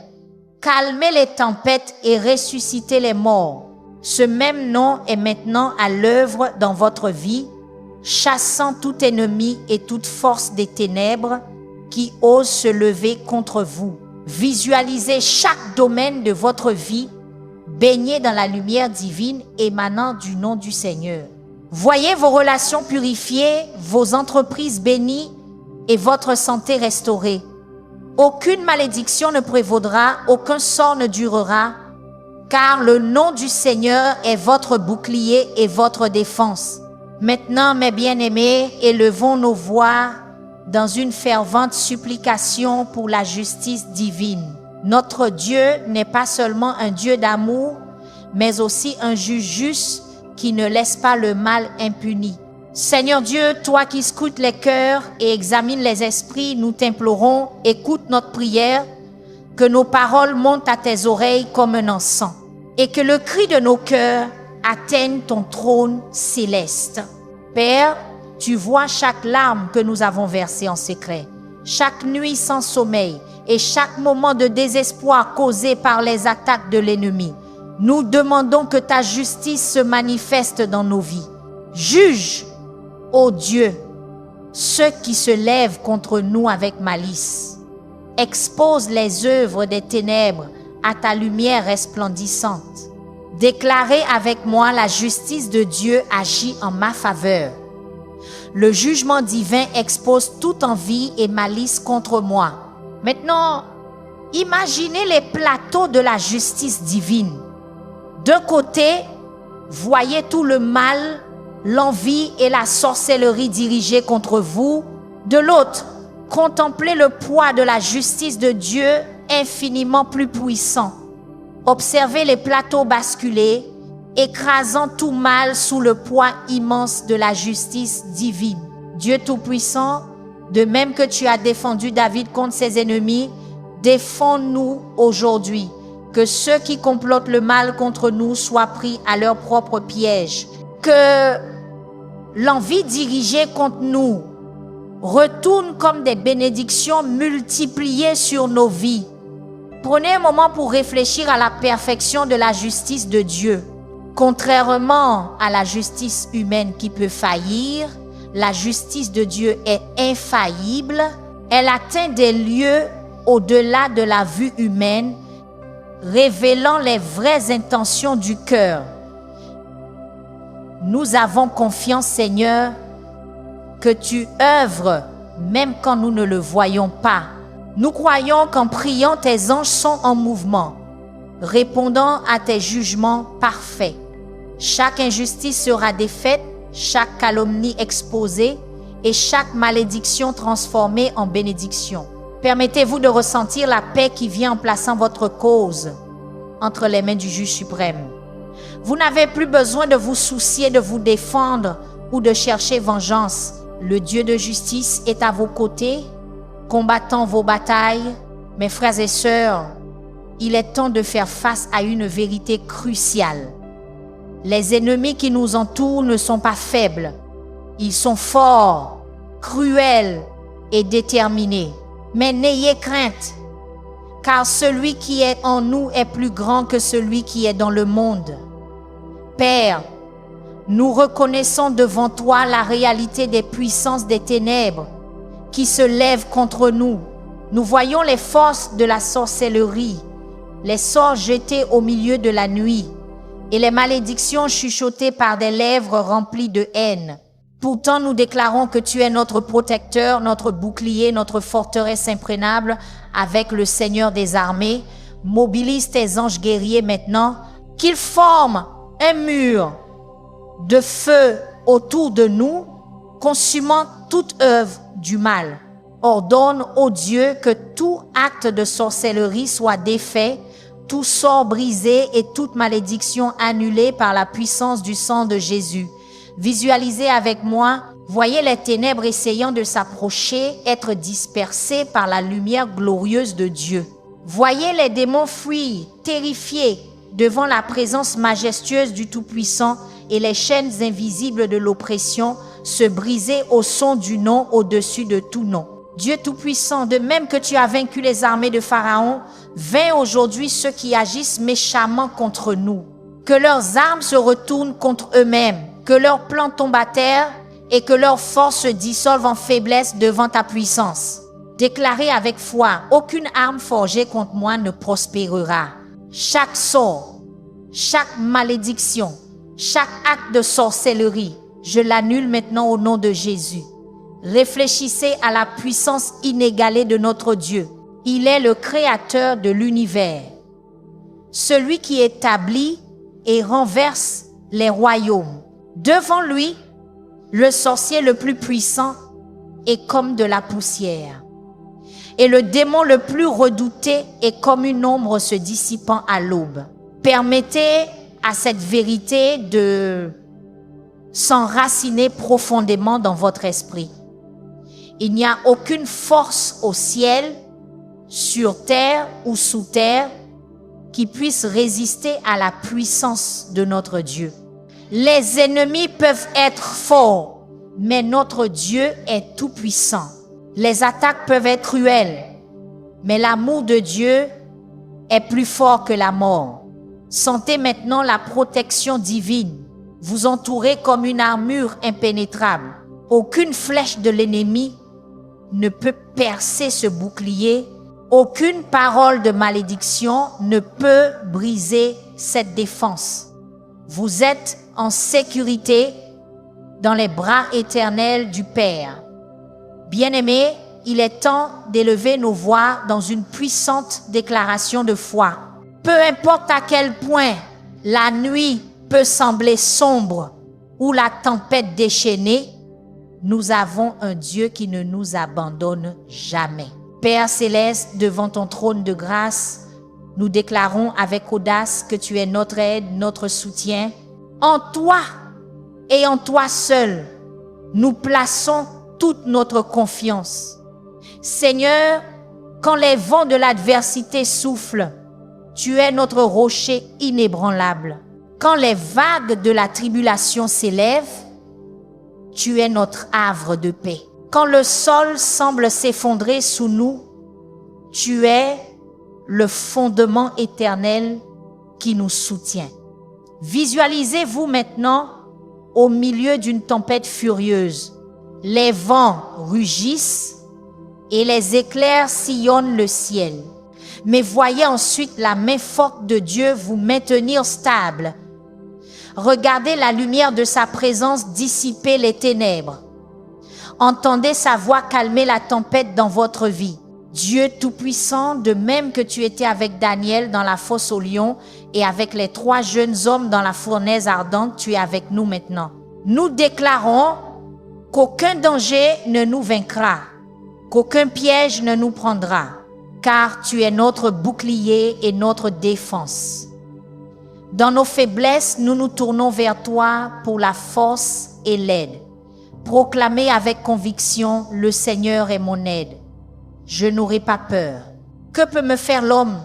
S1: calmez les tempêtes et ressuscitez les morts. Ce même nom est maintenant à l'œuvre dans votre vie, chassant tout ennemi et toute force des ténèbres qui osent se lever contre vous. Visualisez chaque domaine de votre vie baigné dans la lumière divine émanant du nom du Seigneur. Voyez vos relations purifiées, vos entreprises bénies et votre santé restaurée. Aucune malédiction ne prévaudra, aucun sort ne durera, car le nom du Seigneur est votre bouclier et votre défense. Maintenant, mes bien-aimés, élevons nos voix dans une fervente supplication pour la justice divine. Notre Dieu n'est pas seulement un Dieu d'amour, mais aussi un juge juste qui ne laisse pas le mal impuni. Seigneur Dieu, toi qui scrutes les cœurs et examines les esprits, nous t'implorons, écoute notre prière, que nos paroles montent à tes oreilles comme un encens, et que le cri de nos cœurs atteigne ton trône céleste. Père, tu vois chaque larme que nous avons versée en secret, chaque nuit sans sommeil et chaque moment de désespoir causé par les attaques de l'ennemi. Nous demandons que ta justice se manifeste dans nos vies. Juge, ô Dieu, ceux qui se lèvent contre nous avec malice. Expose les œuvres des ténèbres à ta lumière resplendissante. Déclarez avec moi la justice de Dieu agit en ma faveur. Le jugement divin expose toute envie et malice contre moi. Maintenant, imaginez les plateaux de la justice divine. D'un côté, voyez tout le mal, l'envie et la sorcellerie dirigées contre vous. De l'autre, contemplez le poids de la justice de Dieu infiniment plus puissant. Observez les plateaux basculer, écrasant tout mal sous le poids immense de la justice divine. Dieu Tout-Puissant, de même que tu as défendu David contre ses ennemis, défends-nous aujourd'hui. Que ceux qui complotent le mal contre nous soient pris à leur propre piège. Que l'envie dirigée contre nous retourne comme des bénédictions multipliées sur nos vies. Prenez un moment pour réfléchir à la perfection de la justice de Dieu. Contrairement à la justice humaine qui peut faillir, la justice de Dieu est infaillible. Elle atteint des lieux au-delà de la vue humaine, révélant les vraies intentions du cœur. Nous avons confiance, Seigneur, que tu œuvres même quand nous ne le voyons pas. Nous croyons qu'en priant, tes anges sont en mouvement, répondant à tes jugements parfaits. Chaque injustice sera défaite, chaque calomnie exposée et chaque malédiction transformée en bénédiction. Permettez-vous de ressentir la paix qui vient en plaçant votre cause entre les mains du juge suprême. Vous n'avez plus besoin de vous soucier de vous défendre ou de chercher vengeance. Le Dieu de justice est à vos côtés, combattant vos batailles. Mes frères et sœurs, il est temps de faire face à une vérité cruciale. Les ennemis qui nous entourent ne sont pas faibles. Ils sont forts, cruels et déterminés. Mais n'ayez crainte, car celui qui est en nous est plus grand que celui qui est dans le monde. Père, nous reconnaissons devant toi la réalité des puissances des ténèbres qui se lèvent contre nous. Nous voyons les forces de la sorcellerie, les sorts jetés au milieu de la nuit et les malédictions chuchotées par des lèvres remplies de haine. Pourtant, nous déclarons que tu es notre protecteur, notre bouclier, notre forteresse imprégnable avec le Seigneur des armées. Mobilise tes anges guerriers maintenant, qu'ils forment un mur de feu autour de nous, consumant toute œuvre du mal. Ordonne, ô Dieu, que tout acte de sorcellerie soit défait, tout sort brisé et toute malédiction annulée par la puissance du sang de Jésus. Visualisez avec moi, voyez les ténèbres essayant de s'approcher, être dispersées par la lumière glorieuse de Dieu. Voyez les démons fuir, terrifiés, devant la présence majestueuse du Tout-Puissant et les chaînes invisibles de l'oppression se briser au son du nom au-dessus de tout nom. Dieu Tout-Puissant, de même que tu as vaincu les armées de Pharaon, vainc aujourd'hui ceux qui agissent méchamment contre nous. Que leurs armes se retournent contre eux-mêmes, que leurs plans tombent à terre et que leurs forces se dissolvent en faiblesse devant ta puissance. Déclarez avec foi, aucune arme forgée contre moi ne prospérera. Chaque sort, chaque malédiction, chaque acte de sorcellerie, je l'annule maintenant au nom de Jésus. Réfléchissez à la puissance inégalée de notre Dieu. Il est le créateur de l'univers, celui qui établit et renverse les royaumes. Devant lui, le sorcier le plus puissant est comme de la poussière, et le démon le plus redouté est comme une ombre se dissipant à l'aube. Permettez à cette vérité de s'enraciner profondément dans votre esprit. Il n'y a aucune force au ciel, sur terre ou sous terre qui puisse résister à la puissance de notre Dieu. Les ennemis peuvent être forts, mais notre Dieu est tout puissant. Les attaques peuvent être cruelles, mais l'amour de Dieu est plus fort que la mort. Sentez maintenant la protection divine. Vous entourez comme une armure impénétrable. Aucune flèche de l'ennemi ne peut percer ce bouclier. Aucune parole de malédiction ne peut briser cette défense. Vous êtes en sécurité dans les bras éternels du Père. Bien-aimés, il est temps d'élever nos voix dans une puissante déclaration de foi. Peu importe à quel point la nuit peut sembler sombre ou la tempête déchaînée, nous avons un Dieu qui ne nous abandonne jamais. Père céleste, devant ton trône de grâce, nous déclarons avec audace que tu es notre aide, notre soutien. En toi et en toi seul, nous plaçons toute notre confiance. Seigneur, quand les vents de l'adversité soufflent, tu es notre rocher inébranlable. Quand les vagues de la tribulation s'élèvent, tu es notre havre de paix. Quand le sol semble s'effondrer sous nous, tu es le fondement éternel qui nous soutient. Visualisez-vous maintenant au milieu d'une tempête furieuse. Les vents rugissent et les éclairs sillonnent le ciel. Mais voyez ensuite la main forte de Dieu vous maintenir stable. Regardez la lumière de sa présence dissiper les ténèbres. Entendez sa voix calmer la tempête dans votre vie. Dieu Tout-Puissant, de même que tu étais avec Daniel dans la fosse aux lions et avec les 3 jeunes hommes dans la fournaise ardente, tu es avec nous maintenant. Nous déclarons qu'aucun danger ne nous vaincra, qu'aucun piège ne nous prendra, car tu es notre bouclier et notre défense. Dans nos faiblesses, nous nous tournons vers toi pour la force et l'aide. Proclamez avec conviction, le Seigneur est mon aide. Je n'aurai pas peur. Que peut me faire l'homme?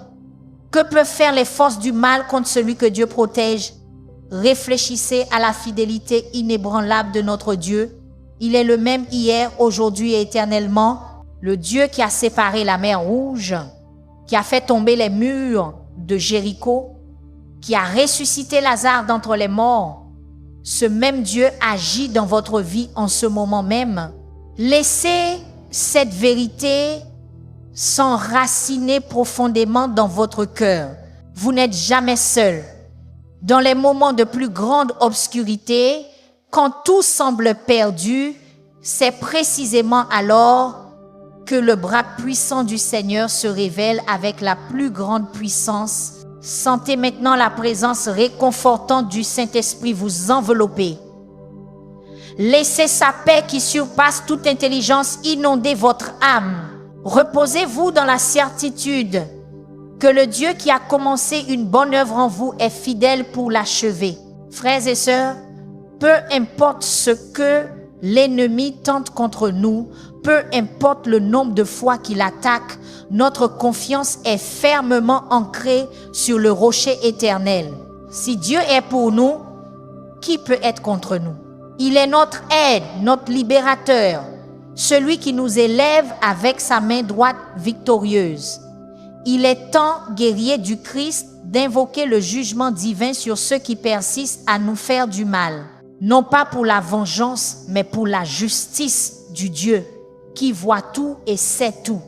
S1: Que peuvent faire les forces du mal contre celui que Dieu protège? Réfléchissez à la fidélité inébranlable de notre Dieu. Il est le même hier, aujourd'hui et éternellement. Le Dieu qui a séparé la mer Rouge, qui a fait tomber les murs de Jéricho, qui a ressuscité Lazare d'entre les morts. Ce même Dieu agit dans votre vie en ce moment même. Laissez cette vérité s'enraciner profondément dans votre cœur. Vous n'êtes jamais seul. Dans les moments de plus grande obscurité, quand tout semble perdu, c'est précisément alors que le bras puissant du Seigneur se révèle avec la plus grande puissance. Sentez maintenant la présence réconfortante du Saint-Esprit vous envelopper. Laissez sa paix qui surpasse toute intelligence inonder votre âme. Reposez-vous dans la certitude que le Dieu qui a commencé une bonne œuvre en vous est fidèle pour l'achever. Frères et sœurs, peu importe ce que l'ennemi tente contre nous, peu importe le nombre de fois qu'il attaque, notre confiance est fermement ancrée sur le rocher éternel. Si Dieu est pour nous, qui peut être contre nous? Il est notre aide, notre libérateur, celui qui nous élève avec sa main droite victorieuse. Il est temps, guerrier du Christ, d'invoquer le jugement divin sur ceux qui persistent à nous faire du mal, non pas pour la vengeance, mais pour la justice du Dieu qui voit tout et sait tout.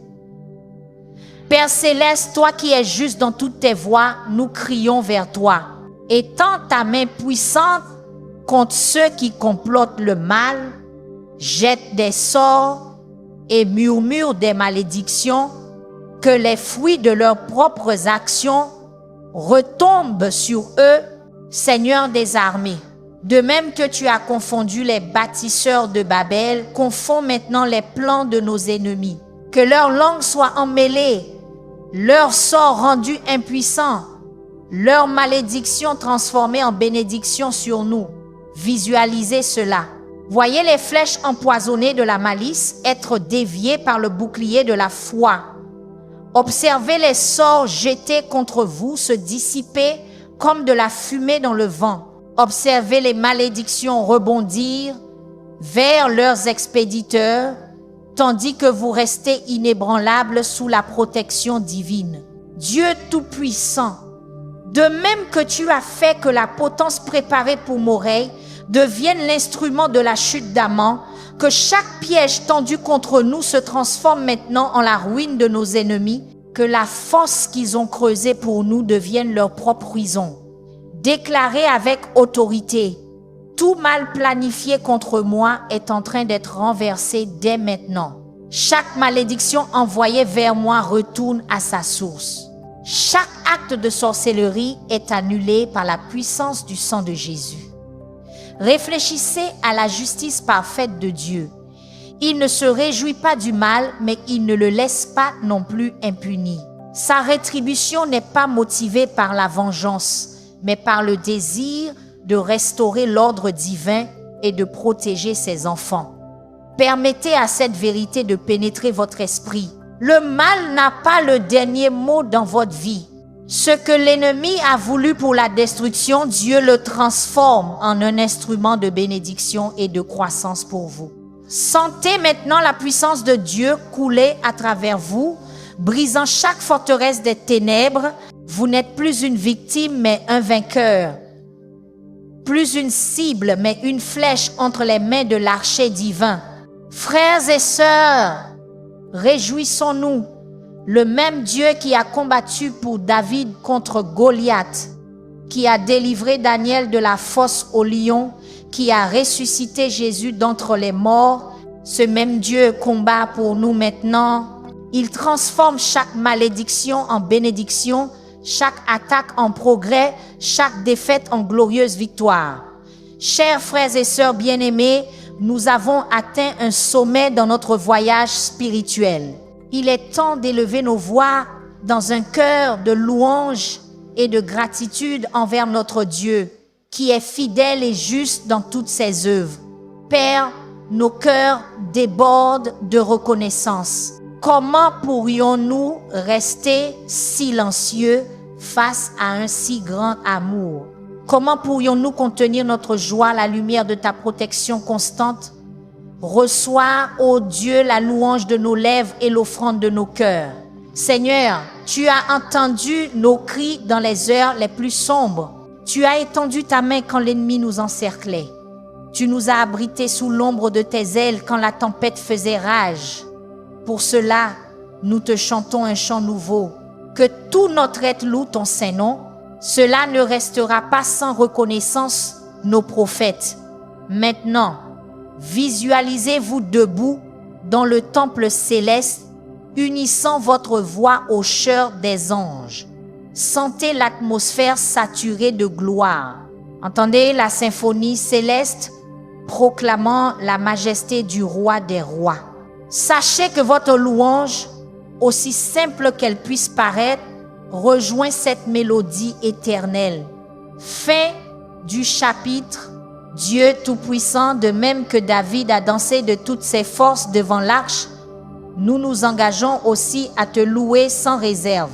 S1: Père céleste, toi qui es juste dans toutes tes voies, nous crions vers toi. Étends ta main puissante contre ceux qui complotent le mal, jettent des sorts et murmurent des malédictions, que les fruits de leurs propres actions retombent sur eux, Seigneur des armées. De même que tu as confondu les bâtisseurs de Babel, confonds maintenant les plans de nos ennemis. Que leur langue soit emmêlée, leur sort rendu impuissant, leur malédiction transformée en bénédiction sur nous. Visualisez cela. Voyez les flèches empoisonnées de la malice être déviées par le bouclier de la foi. Observez les sorts jetés contre vous se dissiper comme de la fumée dans le vent. Observez les malédictions rebondir vers leurs expéditeurs, tandis que vous restez inébranlables sous la protection divine. Dieu Tout-Puissant, de même que tu as fait que la potence préparée pour Moreille devienne l'instrument de la chute d'Aman, que chaque piège tendu contre nous se transforme maintenant en la ruine de nos ennemis, que la fosse qu'ils ont creusée pour nous devienne leur propre prison. Déclarez avec autorité, tout mal planifié contre moi est en train d'être renversé dès maintenant. Chaque malédiction envoyée vers moi retourne à sa source. Chaque acte de sorcellerie est annulé par la puissance du sang de Jésus. Réfléchissez à la justice parfaite de Dieu. Il ne se réjouit pas du mal, mais il ne le laisse pas non plus impuni. Sa rétribution n'est pas motivée par la vengeance, mais par le désir de restaurer l'ordre divin et de protéger ses enfants. Permettez à cette vérité de pénétrer votre esprit. Le mal n'a pas le dernier mot dans votre vie. Ce que l'ennemi a voulu pour la destruction, Dieu le transforme en un instrument de bénédiction et de croissance pour vous. Sentez maintenant la puissance de Dieu couler à travers vous, brisant chaque forteresse des ténèbres. Vous n'êtes plus une victime, mais un vainqueur. Plus une cible, mais une flèche entre les mains de l'archer divin. Frères et sœurs, réjouissons-nous. Le même Dieu qui a combattu pour David contre Goliath, qui a délivré Daniel de la fosse au lion, qui a ressuscité Jésus d'entre les morts, ce même Dieu combat pour nous maintenant. Il transforme chaque malédiction en bénédiction, chaque attaque en progrès, chaque défaite en glorieuse victoire. Chers frères et sœurs bien-aimés, nous avons atteint un sommet dans notre voyage spirituel. Il est temps d'élever nos voix dans un cœur de louange et de gratitude envers notre Dieu, qui est fidèle et juste dans toutes ses œuvres. Père, nos cœurs débordent de reconnaissance. Comment pourrions-nous rester silencieux face à un si grand amour? Comment pourrions-nous contenir notre joie à la lumière de ta protection constante? Reçois, ô Dieu, la louange de nos lèvres et l'offrande de nos cœurs. Seigneur, tu as entendu nos cris dans les heures les plus sombres. Tu as étendu ta main quand l'ennemi nous encerclait. Tu nous as abrités sous l'ombre de tes ailes quand la tempête faisait rage. Pour cela, nous te chantons un chant nouveau. Que tout notre être loue ton saint nom. Cela ne restera pas sans reconnaissance, nos prophètes. Maintenant, visualisez-vous debout dans le temple céleste, unissant votre voix au chœur des anges. Sentez l'atmosphère saturée de gloire. Entendez la symphonie céleste proclamant la majesté du roi des rois. Sachez que votre louange, aussi simple qu'elle puisse paraître, rejoint cette mélodie éternelle. Fin du chapitre. Dieu Tout-Puissant, de même que David a dansé de toutes ses forces devant l'arche, nous nous engageons aussi à te louer sans réserve.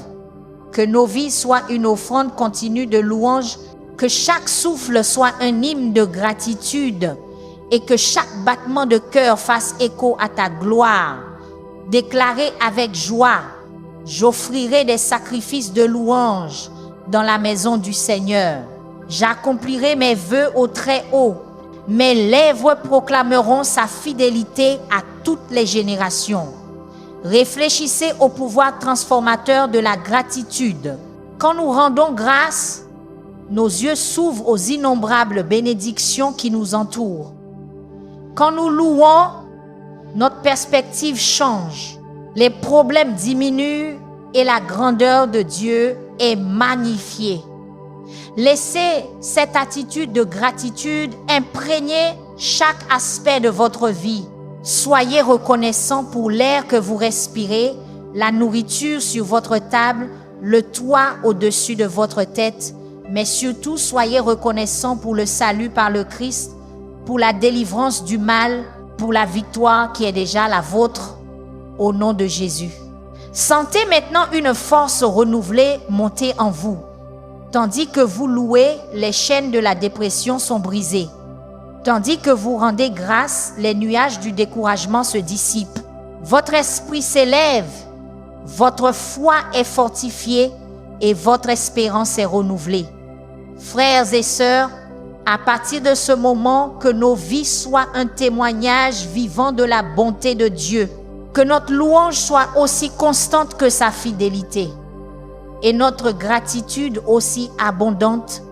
S1: Que nos vies soient une offrande continue de louange, que chaque souffle soit un hymne de gratitude et que chaque battement de cœur fasse écho à ta gloire. Déclarez avec joie, j'offrirai des sacrifices de louange dans la maison du Seigneur. J'accomplirai mes vœux au Très-Haut. Mes lèvres proclameront sa fidélité à toutes les générations. Réfléchissez au pouvoir transformateur de la gratitude. Quand nous rendons grâce, nos yeux s'ouvrent aux innombrables bénédictions qui nous entourent. Quand nous louons, notre perspective change. Les problèmes diminuent et la grandeur de Dieu est magnifiée. Laissez cette attitude de gratitude imprégner chaque aspect de votre vie. Soyez reconnaissant pour l'air que vous respirez, la nourriture sur votre table, le toit au-dessus de votre tête, mais surtout soyez reconnaissant pour le salut par le Christ, pour la délivrance du mal, pour la victoire qui est déjà la vôtre, au nom de Jésus. Sentez maintenant une force renouvelée monter en vous. Tandis que vous louez, les chaînes de la dépression sont brisées. Tandis que vous rendez grâce, les nuages du découragement se dissipent. Votre esprit s'élève, votre foi est fortifiée et votre espérance est renouvelée. Frères et sœurs, à partir de ce moment, que nos vies soient un témoignage vivant de la bonté de Dieu, que notre louange soit aussi constante que sa fidélité, et notre gratitude aussi abondante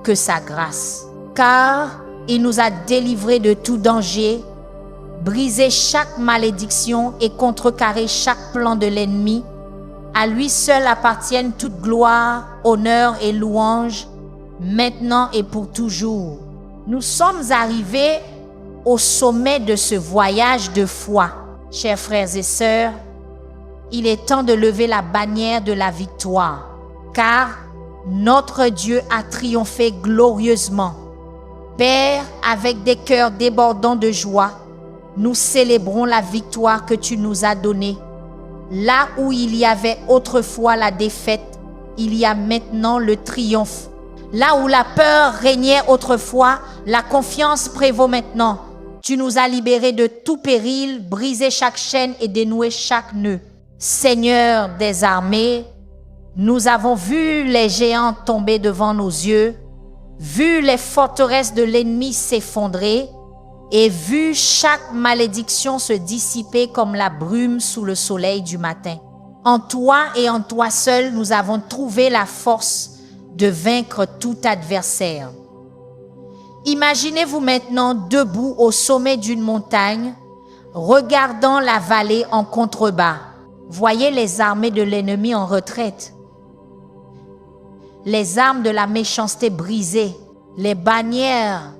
S1: que sa grâce. Car il nous a délivrés de tout danger, brisé chaque malédiction et contrecarré chaque plan de l'ennemi. À lui seul appartiennent toute gloire, honneur et louange, maintenant et pour toujours. Nous sommes arrivés au sommet de ce voyage de foi. Chers frères et sœurs, il est temps de lever la bannière de la victoire, car notre Dieu a triomphé glorieusement. Père, avec des cœurs débordants de joie, nous célébrons la victoire que tu nous as donnée. Là où il y avait autrefois la défaite, il y a maintenant le triomphe. Là où la peur régnait autrefois, la confiance prévaut maintenant. Tu nous as libérés de tout péril, brisé chaque chaîne et dénoué chaque nœud. Seigneur des armées, nous avons vu les géants tomber devant nos yeux, vu les forteresses de l'ennemi s'effondrer et vu chaque malédiction se dissiper comme la brume sous le soleil du matin. En toi et en toi seul, nous avons trouvé la force de vaincre tout adversaire. Imaginez-vous maintenant debout au sommet d'une montagne, regardant la vallée en contrebas. Voyez les armées de l'ennemi en retraite, les armes de la méchanceté brisées, les bannières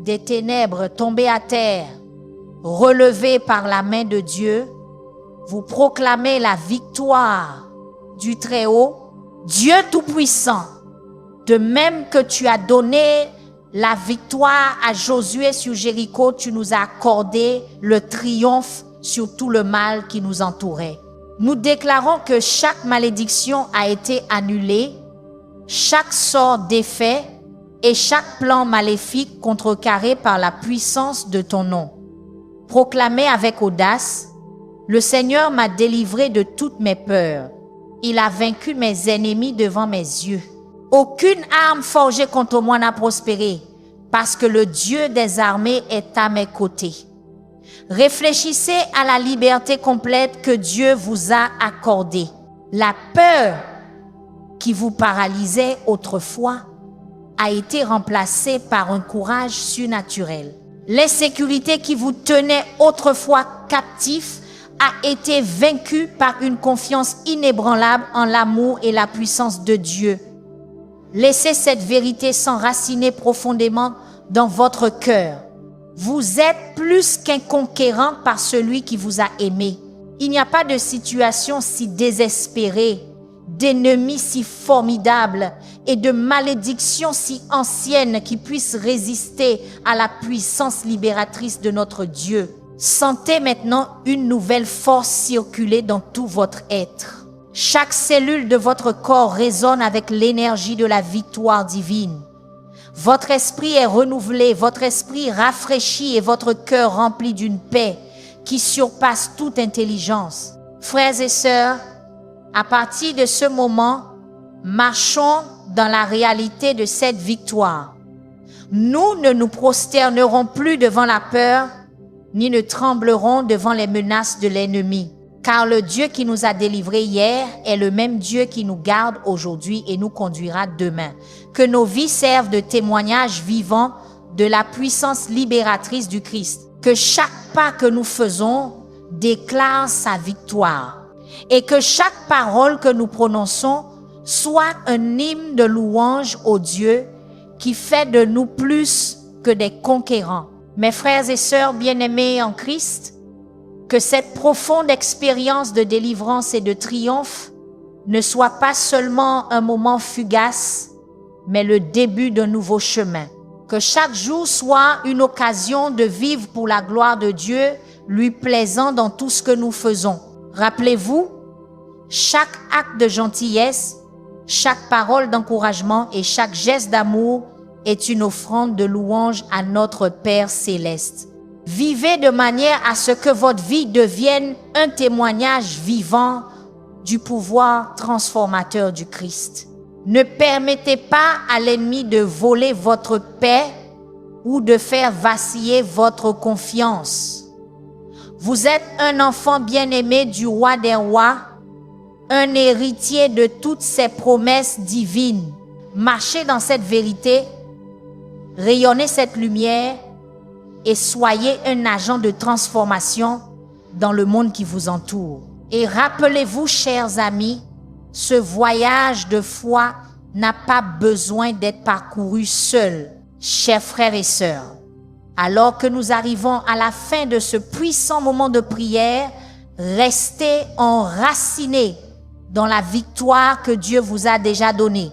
S1: des ténèbres tombées à terre, relevées par la main de Dieu. Vous proclamez la victoire du Très-Haut, Dieu Tout-Puissant. De même que tu as donné la victoire à Josué sur Jéricho, tu nous as accordé le triomphe sur tout le mal qui nous entourait. Nous déclarons que chaque malédiction a été annulée, chaque sort défait et chaque plan maléfique contrecarré par la puissance de ton nom. Proclamez avec audace, le Seigneur m'a délivré de toutes mes peurs. Il a vaincu mes ennemis devant mes yeux. Aucune arme forgée contre moi n'a prospéré, parce que le Dieu des armées est à mes côtés. Réfléchissez à la liberté complète que Dieu vous a accordée. La peur qui vous paralysait autrefois a été remplacée par un courage surnaturel. L'insécurité qui vous tenait autrefois captif a été vaincue par une confiance inébranlable en l'amour et la puissance de Dieu. Laissez cette vérité s'enraciner profondément dans votre cœur. Vous êtes plus qu'un conquérant par celui qui vous a aimé. Il n'y a pas de situation si désespérée, d'ennemis si formidables et de malédictions si anciennes qui puissent résister à la puissance libératrice de notre Dieu. Sentez maintenant une nouvelle force circuler dans tout votre être. Chaque cellule de votre corps résonne avec l'énergie de la victoire divine. Votre esprit est renouvelé, votre esprit rafraîchi et votre cœur rempli d'une paix qui surpasse toute intelligence. Frères et sœurs, à partir de ce moment, marchons dans la réalité de cette victoire. Nous ne nous prosternerons plus devant la peur, ni ne tremblerons devant les menaces de l'ennemi. Car le Dieu qui nous a délivrés hier est le même Dieu qui nous garde aujourd'hui et nous conduira demain. Que nos vies servent de témoignage vivant de la puissance libératrice du Christ. Que chaque pas que nous faisons déclare sa victoire. Et que chaque parole que nous prononçons soit un hymne de louange au Dieu qui fait de nous plus que des conquérants. Mes frères et sœurs bien-aimés en Christ, que cette profonde expérience de délivrance et de triomphe ne soit pas seulement un moment fugace, mais le début d'un nouveau chemin. Que chaque jour soit une occasion de vivre pour la gloire de Dieu, lui plaisant dans tout ce que nous faisons. Rappelez-vous, chaque acte de gentillesse, chaque parole d'encouragement et chaque geste d'amour est une offrande de louange à notre Père céleste. Vivez de manière à ce que votre vie devienne un témoignage vivant du pouvoir transformateur du Christ. Ne permettez pas à l'ennemi de voler votre paix ou de faire vaciller votre confiance. Vous êtes un enfant bien-aimé du roi des rois, un héritier de toutes ses promesses divines. Marchez dans cette vérité, rayonnez cette lumière et soyez un agent de transformation dans le monde qui vous entoure. Et rappelez-vous, chers amis, ce voyage de foi n'a pas besoin d'être parcouru seul, chers frères et sœurs. Alors que nous arrivons à la fin de ce puissant moment de prière, restez enracinés dans la victoire que Dieu vous a déjà donnée.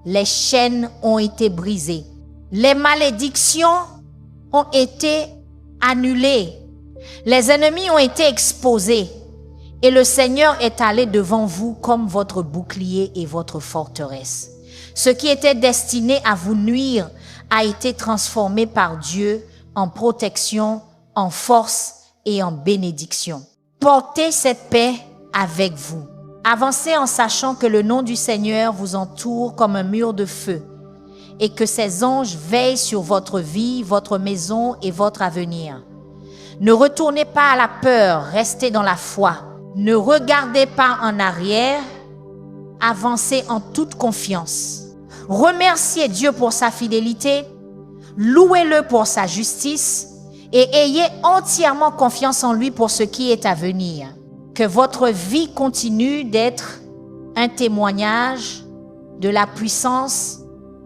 S1: Les chaînes ont été brisées. Les malédictions ont été annulées. Les ennemis ont été exposés. Et le Seigneur est allé devant vous comme votre bouclier et votre forteresse. Ce qui était destiné à vous nuire a été transformé par Dieu en protection, en force et en bénédiction. Portez cette paix avec vous. Avancez en sachant que le nom du Seigneur vous entoure comme un mur de feu et que ses anges veillent sur votre vie, votre maison et votre avenir. Ne retournez pas à la peur, restez dans la foi. Ne regardez pas en arrière, avancez en toute confiance. Remerciez Dieu pour sa fidélité, louez-le pour sa justice et ayez entièrement confiance en lui pour ce qui est à venir. Que votre vie continue d'être un témoignage de la puissance,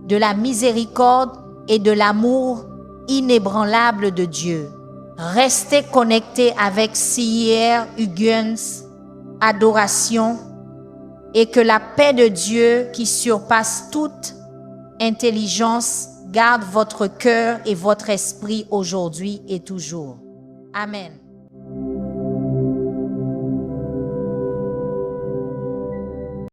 S1: de la miséricorde et de l'amour inébranlable de Dieu. Restez connectés avec CIR Huygens Adoration et que la paix de Dieu qui surpasse toute intelligence garde votre cœur et votre esprit aujourd'hui et toujours. Amen.